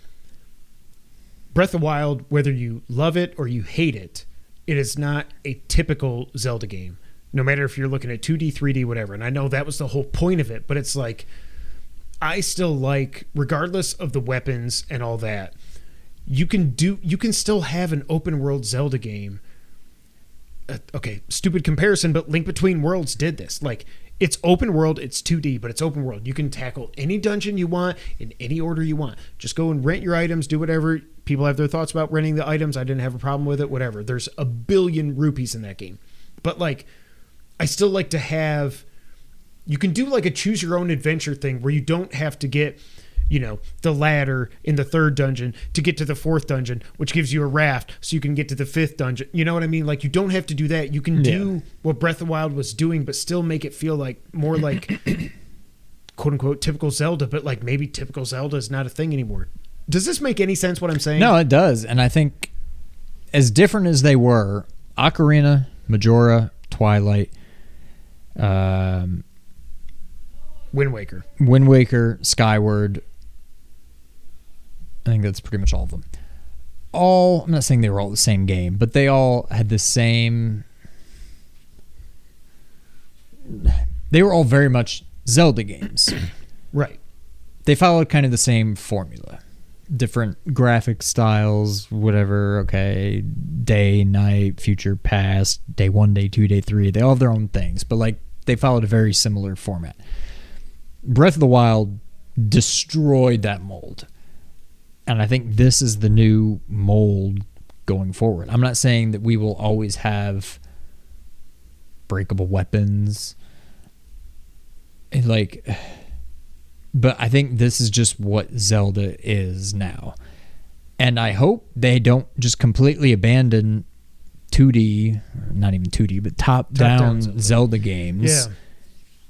Breath of the Wild, whether you love it or you hate it, it is not a typical Zelda game. No matter if you're looking at 2D, 3D, whatever. And I know that was the whole point of it, but it's like, I still like, regardless of the weapons and all that, you can still have an open world Zelda game. Okay, stupid comparison, but Link Between Worlds did this. Like, it's open world, it's 2D, but it's open world. You can tackle any dungeon you want in any order you want. Just go and rent your items, do whatever. People have their thoughts about renting the items. I didn't have a problem with it, whatever. There's a billion rupees in that game. But, like, I still like to have... You can do, like, a choose-your-own-adventure thing where you don't have to get, the ladder in the 3rd dungeon to get to the 4th dungeon, which gives you a raft so you can get to the 5th dungeon. You know what I mean? Like, you don't have to do that. You can do what Breath of the Wild was doing, but still make it feel like more like quote-unquote typical Zelda, but like maybe typical Zelda is not a thing anymore. Does this make any sense what I'm saying? No, it does. And I think as different as they were, Ocarina, Majora, Twilight, Wind Waker, Skyward, I think that's pretty much all of them. I'm not saying they were all the same game, but they all had the same... They were all very much Zelda games. Right. They followed kind of the same formula. Different graphic styles, whatever, okay, day, night, future, past, day 1, day 2, day 3. They all have their own things, but like they followed a very similar format. Breath of the Wild destroyed that mold. And I think this is the new mold going forward. I'm not saying that we will always have breakable weapons, but I think this is just what Zelda is now. And I hope they don't just completely abandon 2D, not even 2D, but top-down Zelda games. Yeah.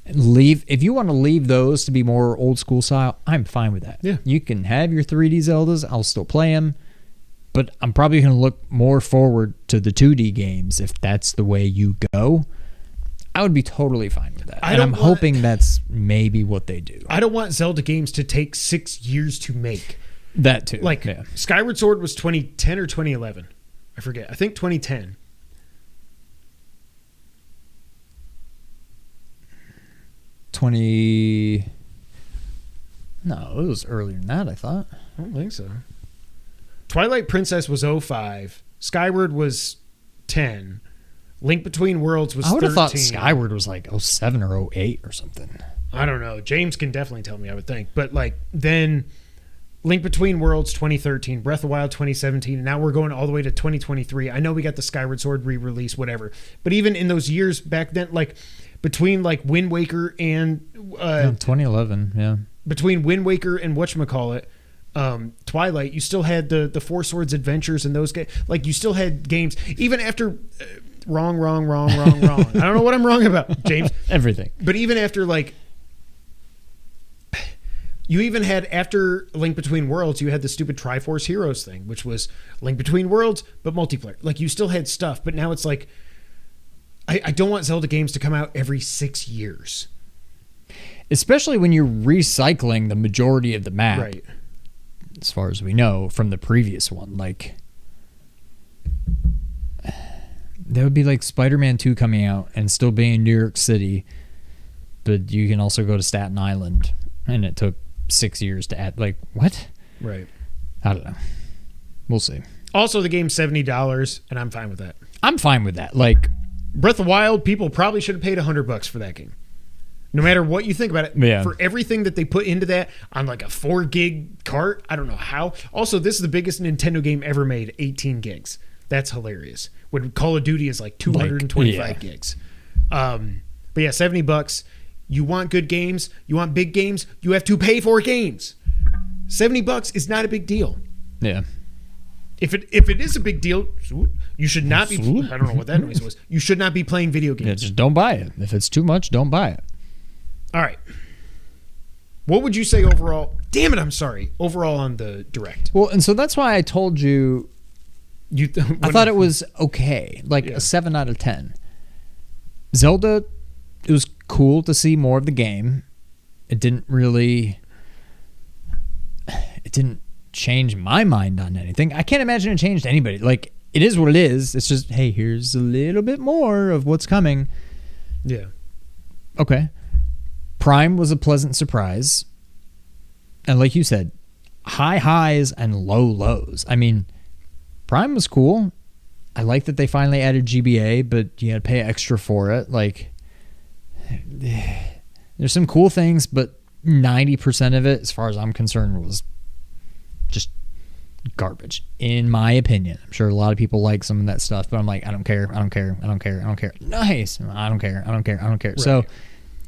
If you want to leave those to be more old school style, I'm fine with that. Yeah. You can have your 3D Zeldas. I'll still play them. But I'm probably going to look more forward to the 2D games if that's the way you go. I would be totally fine with that. I'm hoping that's maybe what they do. I don't want Zelda games to take 6 years to make. That too. Skyward Sword was 2010 or 2011. I forget. I think 2010. No, it was earlier than that, I thought. I don't think so. Twilight Princess was 05. Skyward was 10. Link Between Worlds was 13. I would have thought Skyward was like 07 or 08 or something. I don't know. James can definitely tell me, I would think. But then Link Between Worlds 2013, Breath of the Wild 2017, and now we're going all the way to 2023. I know we got the Skyward Sword re-release, whatever. But even in those years back then, between Wind Waker and 2011, yeah. Between Wind Waker and whatchamacallit, Twilight, you still had the Four Swords Adventures and those games. You still had games even after wrong. I don't know what I'm wrong about, James. Everything. But even after you even had, after Link Between Worlds, you had the stupid Triforce Heroes thing, which was Link Between Worlds, but multiplayer. You still had stuff, but now it's I don't want Zelda games to come out every 6 years. Especially when you're recycling the majority of the map. Right. As far as we know, from the previous one. That would be like Spider-Man 2 coming out and still being in New York City, but you can also go to Staten Island, and it took 6 years to add. What? Right. I don't know. We'll see. Also, the game's $70, and I'm fine with that. I'm fine with that. Breath of the Wild, people probably should have paid $100 for that game. No matter what you think about it. Yeah. For everything that they put into that on a 4 gig cart, I don't know how. Also, this is the biggest Nintendo game ever made, 18 gigs. That's hilarious. When Call of Duty is 225 gigs. But yeah, $70. You want good games, you want big games, you have to pay for games. $70 is not a big deal. Yeah. If it is a big deal, you should not be. I don't know what that noise was. You should not be playing video games. Yeah, just don't buy it. If it's too much, don't buy it. All right. What would you say overall? Damn it, I'm sorry. Overall on the Direct. Well, and so that's why I told you. I thought it was okay, a 7 out of 10. Zelda, it was cool to see more of the game. It didn't change my mind on anything. I can't imagine it changed anybody. It is what it is. It's just, hey, here's a little bit more of what's coming. Yeah. Okay. Prime was a pleasant surprise. And like you said, high highs and low lows. I mean, Prime was cool. I like that they finally added GBA, but you had to pay extra for it. There's some cool things, but 90% of it, as far as I'm concerned, was just garbage, in my opinion. I'm sure a lot of people like some of that stuff, but I'm I don't care. Nice. I don't care. Right. So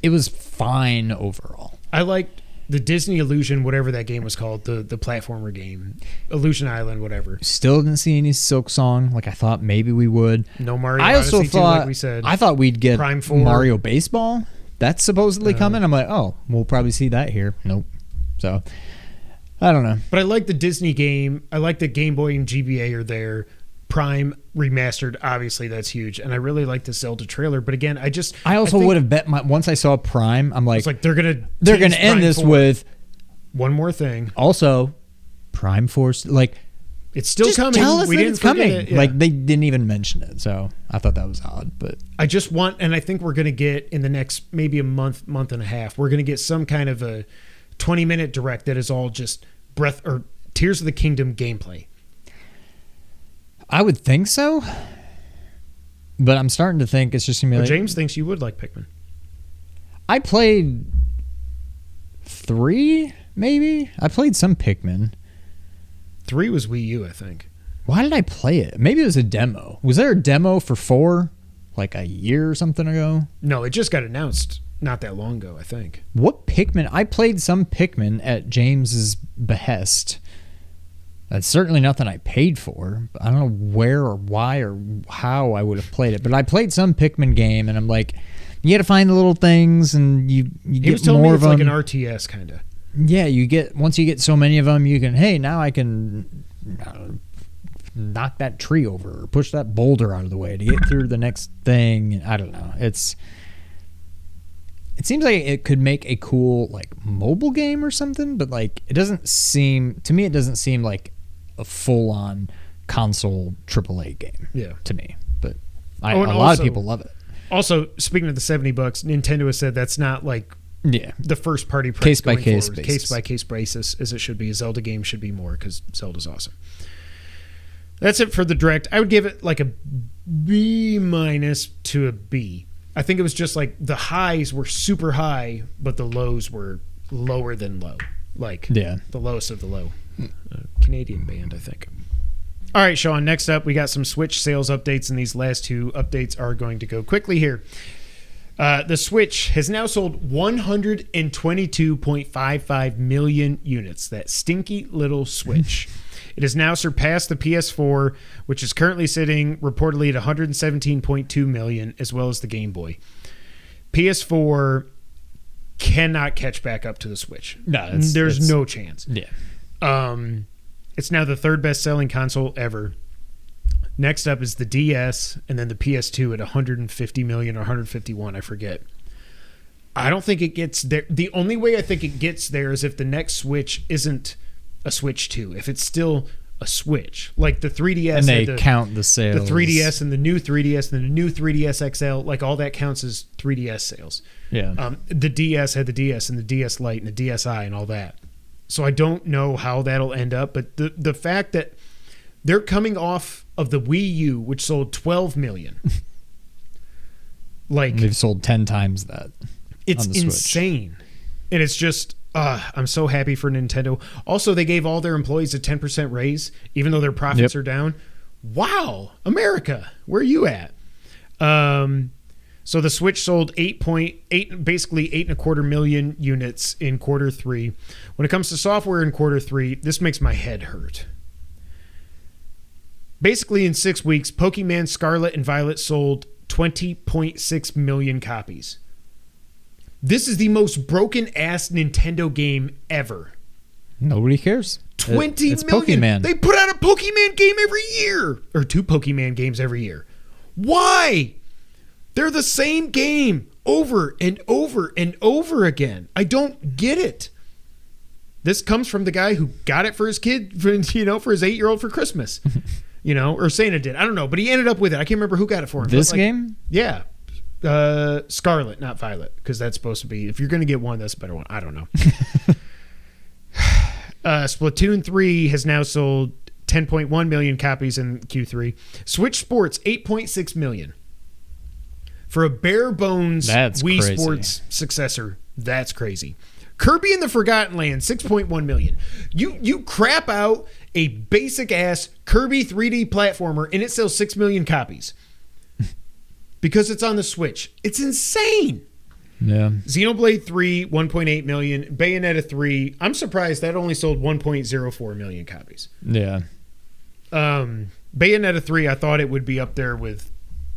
it was fine overall. I liked the Disney Illusion, whatever that game was called, the platformer game, Illusion Island, whatever. Still didn't see any Silk Song I thought maybe we would. No Mario Odyssey Odyssey 2, like we said. I thought we'd get Prime 4. Mario Baseball. That's supposedly coming. I'm we'll probably see that here. Nope. So I don't know. But I like the Disney game. I like that Game Boy and GBA are there. Prime Remastered, obviously that's huge, and I really like the Zelda trailer. But again, I also would have bet once I saw Prime, I'm it's they're gonna end this with one more thing. Also, Prime Force, it's still just coming. Tell us we that didn't it's coming. It. Yeah. They didn't even mention it, so I thought that was odd. But I just want, and I think we're gonna get in the next maybe a month and a half, we're gonna get some kind of a 20-minute direct that is all just Breath or Tears of the Kingdom gameplay. I would think so, but I'm starting to think it's just gonna be James thinks you would like Pikmin. I played 3, maybe. I played some Pikmin. 3 was Wii U, I think. Why did I play it? Maybe it was a demo. Was there a demo for 4 like a year or something ago? No, it just got announced not that long ago, I think. What Pikmin? I played some Pikmin at James's behest. That's certainly nothing I paid for. I don't know where or why or how I would have played it, but I played some Pikmin game, and I'm like, you got to find the little things, and you get more of them. Like an RTS kind of. Yeah, once you get so many of them, you can. Hey, now I can knock that tree over or push that boulder out of the way to get through the next thing. I don't know. It seems like it could make a cool like mobile game or something, but like it doesn't seem like a full-on console AAA game. Yeah, to me, but a lot of people love it. Also, speaking of the $70, Nintendo has said that's not like the first party price case by case basis as it should be. A Zelda game should be more because Zelda's awesome. That's it for the Direct. I would give it like a B- to a B. I think it was just like the highs were super high, but the lows were lower than low. Like the lowest of the low. Canadian band, I think. All right, Sean, next up, we got some Switch sales updates, and these last 2 updates are going to go quickly here. The Switch has now sold 122.55 million units. That stinky little Switch. It has now surpassed the PS4, which is currently sitting reportedly at 117.2 million, as well as the Game Boy. PS4 cannot catch back up to the Switch. No, there's no chance. Yeah. It's now the 3rd best-selling console ever. Next up is the DS, and then the PS2 at 150 million or 151, I forget. I don't think it gets there. The only way I think it gets there is if the next Switch isn't a Switch 2. If it's still a Switch, like the 3DS, and they count the sales, the 3DS and the new 3DS and the new 3DS XL, like all that counts as 3DS sales. Yeah. The DS had the DS and the DS Lite and the DSi and all that. So I don't know how that'll end up, but the fact that they're coming off of the Wii U, which sold 12 million, like they've sold 10 times that. It's insane, and it's just. I'm so happy for Nintendo. Also, they gave all their employees a 10% raise, even though their profits are down. Wow, America, where are you at? So the Switch sold 8.8, basically 8.25 million units in Q3. When it comes to software in Q3, this makes my head hurt. Basically, in 6 weeks, Pokemon Scarlet and Violet sold 20.6 million copies. This is the most broken-ass Nintendo game ever. Nobody cares. 20 it's million. Pokemon. They put out a Pokemon game every year. Or 2 Pokemon games every year. Why? They're the same game over and over and over again. I don't get it. This comes from the guy who got it for his kid, for his 8-year-old for Christmas. Or Santa did. I don't know, but he ended up with it. I can't remember who got it for him. This game? Yeah. Scarlet, not Violet, because that's supposed to be, if you're going to get one, that's a better one. I don't know. Splatoon 3 has now sold 10.1 million copies in Q3. Switch Sports, 8.6 million. For a bare bones Wii crazy. Sports successor, that's crazy. Kirby and the Forgotten Land, 6.1 million. You crap out a basic ass Kirby 3D platformer and it sells 6 million copies. Because it's on the Switch. It's insane. Yeah. Xenoblade 3, 1.8 million. Bayonetta 3, I'm surprised that only sold 1.04 million copies. Yeah. Bayonetta 3, I thought it would be up there with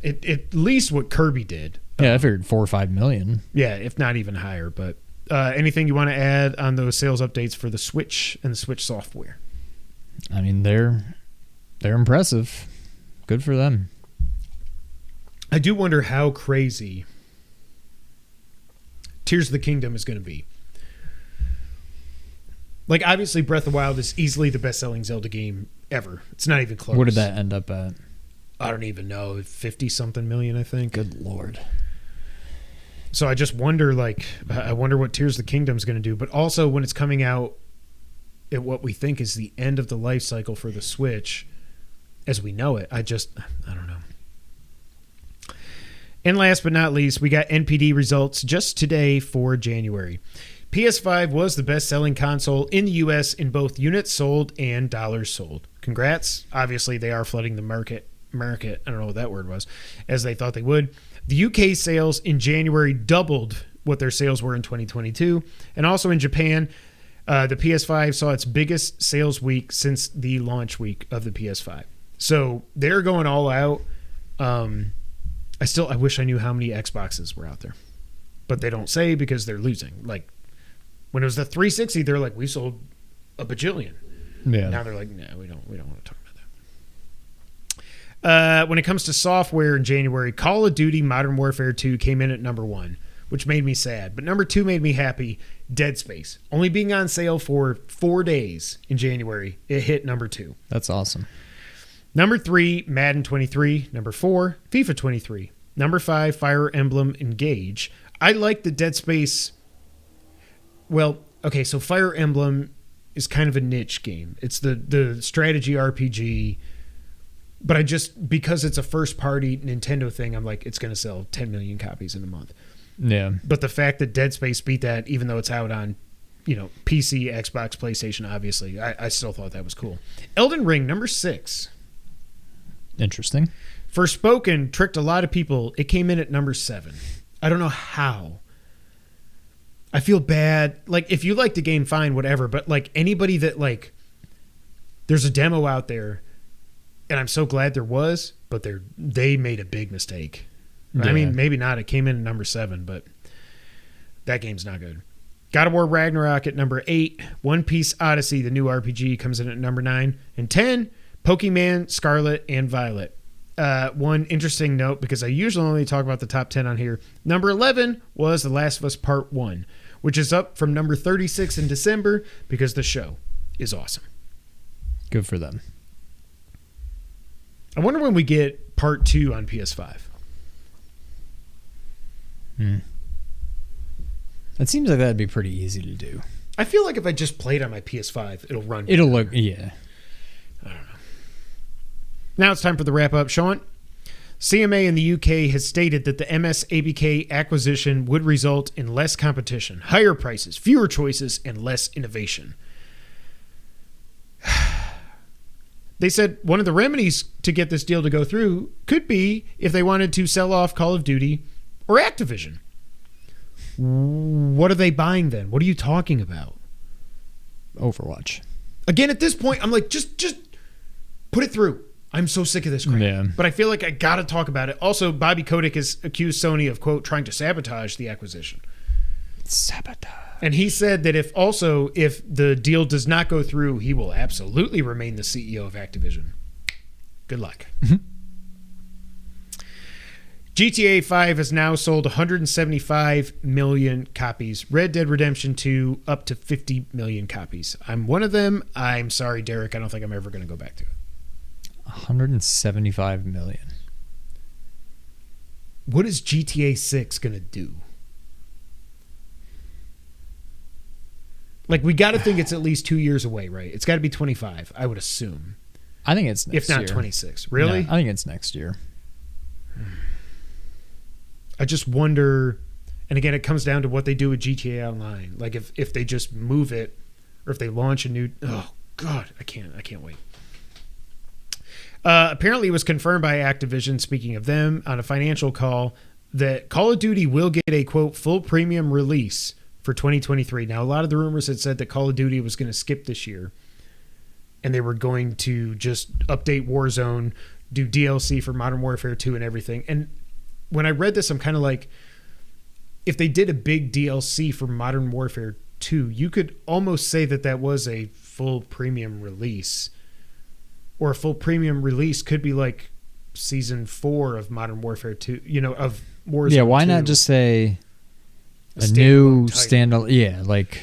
at least what Kirby did. Yeah, I figured 4 or 5 million. Yeah, if not even higher. But anything you want to add on those sales updates for the Switch and the Switch software? I mean, they're impressive. Good for them. I do wonder how crazy Tears of the Kingdom is going to be. Like, obviously, Breath of the Wild is easily the best-selling Zelda game ever. It's not even close. What did that end up at? I don't even know. 50-something million, I think. Good Lord. So I just wonder, I wonder what Tears of the Kingdom is going to do. But also, when it's coming out at what we think is the end of the life cycle for the Switch, as we know it, I don't know. And last but not least, we got NPD results just today for January. PS5 was the best-selling console in the U.S. in both units sold and dollars sold. Congrats. Obviously, they are flooding the market. I don't know what that word was, as they thought they would. The UK sales in January doubled what their sales were in 2022. And also in Japan, the PS5 saw its biggest sales week since the launch week of the PS5. So they're going all out. I wish I knew how many Xboxes were out there, but they don't say because they're losing. Like when it was the 360, they're like, we sold a bajillion. Yeah. Now they're like, no, we don't want to talk about that. When it comes to software in January, Call of Duty Modern Warfare 2 came in at number 1, which made me sad. But number 2 made me happy. Dead Space, only being on sale for 4 days in January, it hit number 2. That's awesome. Number 3, Madden 23. Number 4, FIFA 23. Number 5, Fire Emblem Engage. I like the Dead Space. Well, okay, so Fire Emblem is kind of a niche game. It's the strategy RPG, but because it's a first-party Nintendo thing, I'm like, it's going to sell 10 million copies in a month. Yeah. But the fact that Dead Space beat that, even though it's out on, PC, Xbox, PlayStation, obviously, I still thought that was cool. Elden Ring, number 6. Interesting. Forspoken tricked a lot of people. It came in at number 7. I don't know how. I feel bad. Like, if you like the game, fine, whatever. But, like, anybody that, like, there's a demo out there, and I'm so glad there was, but they made a big mistake. Yeah. I mean, maybe not. It came in at number 7, but that game's not good. God of War Ragnarok at number 8. One Piece Odyssey, the new RPG, comes in at number 9. And 10, Pokemon Scarlet and Violet. One interesting note, because I usually only talk about the top 10 on here. Number 11 was The Last of Us Part 1, which is up from number 36 in December because the show is awesome. Good for them. I wonder when we get Part 2 on PS5. It seems like that'd be pretty easy to do. I feel like if I just play it on my PS5, it'll run. It'll look, yeah. I don't know. Now it's time for the wrap-up. Sean, CMA in the UK has stated that the MS-ABK acquisition would result in less competition, higher prices, fewer choices, and less innovation. They said one of the remedies to get this deal to go through could be if they wanted to sell off Call of Duty or Activision. What are they buying then? What are you talking about? Overwatch. Again, at this point, I'm like, just put it through. I'm so sick of this crap. Yeah. But I feel like I got to talk about it. Also, Bobby Kotick has accused Sony of, quote, trying to sabotage the acquisition. Sabotage. And he said that if the deal does not go through, he will absolutely remain the CEO of Activision. Good luck. GTA 5 has now sold 175 million copies. Red Dead Redemption 2 up to 50 million copies. I'm one of them. I'm sorry, Derek. I don't think I'm ever going to go back to it. 175 million. What is GTA 6 going to do? Like, we got to think it's at least 2 years away, right? It's got to be 25, I would assume. I think it's next year. If not year. 26. Really? No, I think it's next year. I just wonder, and again, it comes down to what they do with GTA Online. Like, if they just move it, or if they launch a new... Oh, God, I can't wait. Apparently, it was confirmed by Activision, speaking of them, on a financial call, that Call of Duty will get a, quote, full premium release for 2023. Now, a lot of the rumors had said that Call of Duty was going to skip this year, and they were going to just update Warzone, do DLC for Modern Warfare 2 and everything. And when I read this, I'm kind of like, if they did a big DLC for Modern Warfare 2, you could almost say that was a full premium release. Or a full premium release could be like Season 4 of Modern Warfare 2, of Warzone 2. Yeah, why not just say a new standalone? Yeah, like,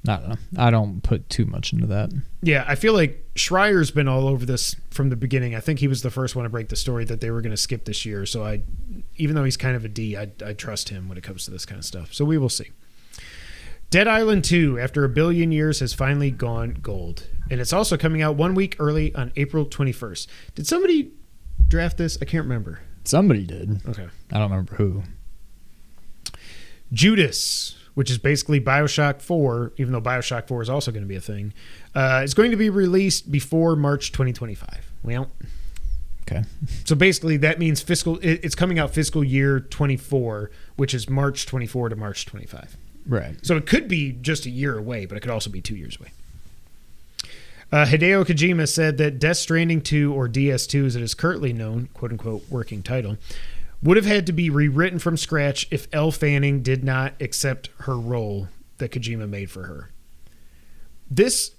I don't know. I don't put too much into that. Yeah, I feel like Schreier's been all over this from the beginning. I think he was the first one to break the story that they were going to skip this year. So even though he's kind of a D, I trust him when it comes to this kind of stuff. So we will see. Dead Island 2, after 1 billion years, has finally gone gold. And it's also coming out 1 week early on April 21st. Did somebody draft this? I can't remember. Somebody did. Okay. I don't remember who. Judas, which is basically BioShock 4, even though BioShock 4 is also going to be a thing, is going to be released before March 2025. Well, okay. So basically that means it's coming out fiscal year 24, which is March 24 to March 25. Right. So it could be just a year away, but it could also be 2 years away. Hideo Kojima said that Death Stranding 2, or DS2 as it is currently known, quote-unquote working title, would have had to be rewritten from scratch if Elle Fanning did not accept her role that Kojima made for her. This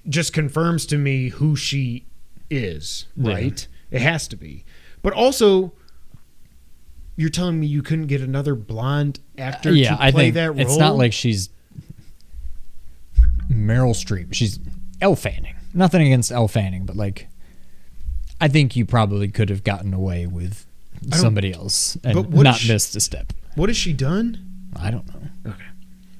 just confirms to me who she is, right? Yeah. It has to be. But also, you're telling me you couldn't get another blonde actor to play that role? It's not like she's Meryl Streep. She's Elle Fanning. Nothing against Elle Fanning, but like, I think you probably could have gotten away with somebody else and not missed a step. What has she done? I don't know. Okay.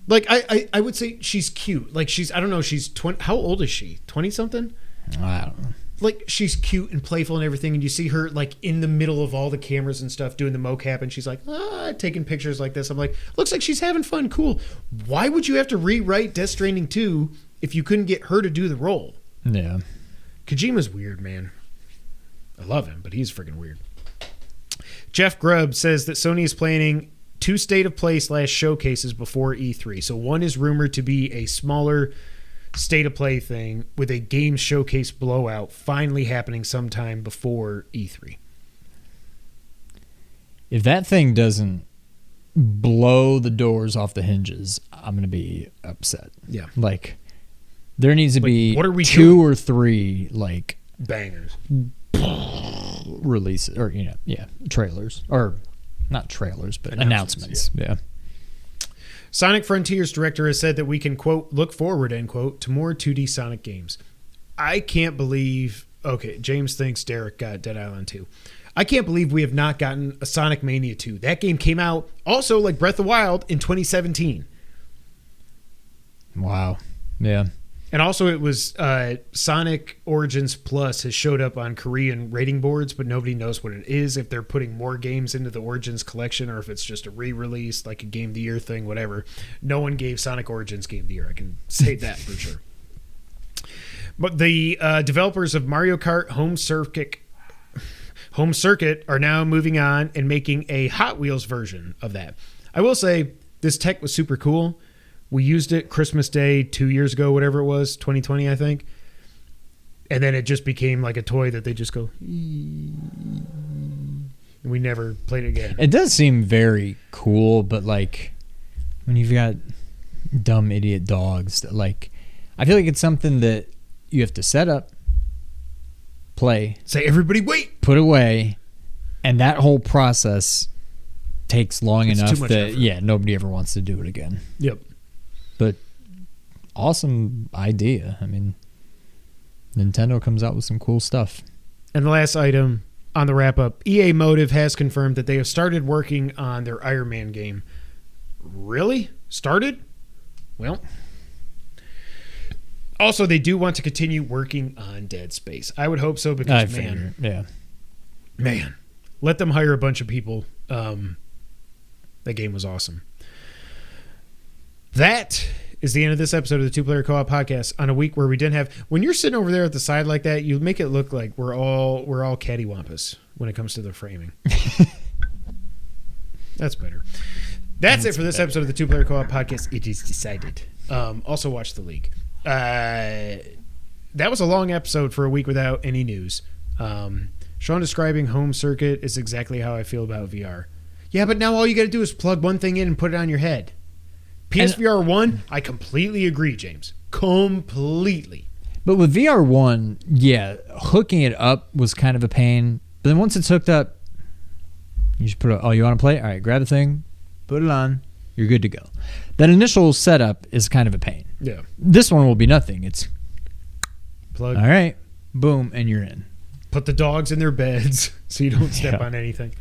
Like, I would say she's cute. Like, I don't know, she's 20. How old is she? 20 something? I don't know. Like, she's cute and playful and everything, and you see her like in the middle of all the cameras and stuff doing the mocap, and she's like, taking pictures like this. I'm like, looks like she's having fun. Cool. Why would you have to rewrite Death Stranding 2 if you couldn't get her to do the role? Yeah. Kojima's weird, man. I love him, but he's freaking weird. Jeff Grubb says that Sony is planning 2 state of play / showcases before E3. So one is rumored to be a smaller state of play thing with a game showcase blowout finally happening sometime before E3. If that thing doesn't blow the doors off the hinges, I'm going to be upset. Yeah. Like, there needs to be what are we 2 or 3 like bangers releases, or trailers, or not trailers, but announcements. Yeah. Sonic Frontiers director has said that we can, quote, look forward, end quote, to more 2D Sonic games. I can't believe... Okay, James thinks Derek got Dead Island 2. I can't believe we have not gotten a Sonic Mania 2. That game came out also like Breath of the Wild in 2017. Wow. Yeah. And also it was Sonic Origins Plus has showed up on Korean rating boards, but nobody knows what it is, if they're putting more games into the Origins collection or if it's just a re-release, like a Game of the Year thing, whatever. No one gave Sonic Origins Game of the Year. I can say that for sure. But the developers of Mario Kart Home Circuit are now moving on and making a Hot Wheels version of that. I will say this tech was super cool. We used it Christmas Day 2 years ago, whatever it was, 2020, I think. And then it just became like a toy that they just go, and we never played it again. It does seem very cool, but like when you've got dumb idiot dogs, that like, I feel like it's something that you have to set up, play, say everybody wait, put away, and that whole process takes long enough that effort. Nobody ever wants to do it again. Yep. But awesome idea. I mean, Nintendo comes out with some cool stuff. And the last item on the wrap up, EA Motive has confirmed that they have started working on their Iron Man game. Really? Started? Well, also they do want to continue working on Dead Space. I would hope so, because man, let them hire a bunch of people. That game was awesome. That is the end of this episode of the Two Player Co-op Podcast on a week where we didn't have... When you're sitting over there at the side like that, you make it look like we're all cattywampus when it comes to the framing. That's better. That's it for this episode of the Two Player Co-op Podcast. It is decided. Also watch The League. That was a long episode for a week without any news. Sean describing Home Circuit is exactly how I feel about VR. Yeah, but now all you got to do is plug one thing in and put it on your head. PSVR 1, I completely agree, James. Completely. But with VR 1, hooking it up was kind of a pain. But then once it's hooked up, you just put it, you want to play? All right, grab the thing, put it on, you're good to go. That initial setup is kind of a pain. Yeah. This one will be nothing. It's plug. All right, boom, and you're in. Put the dogs in their beds so you don't step on anything.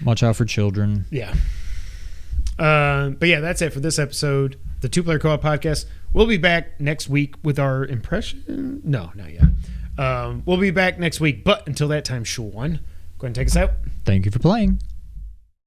Watch out for children. Yeah. But yeah, that's it for this episode. The Two Player Co-op Podcast. We'll be back next week with our impression. No, not yet. We'll be back next week. But until that time, Sean, go ahead and take us out. Thank you for playing.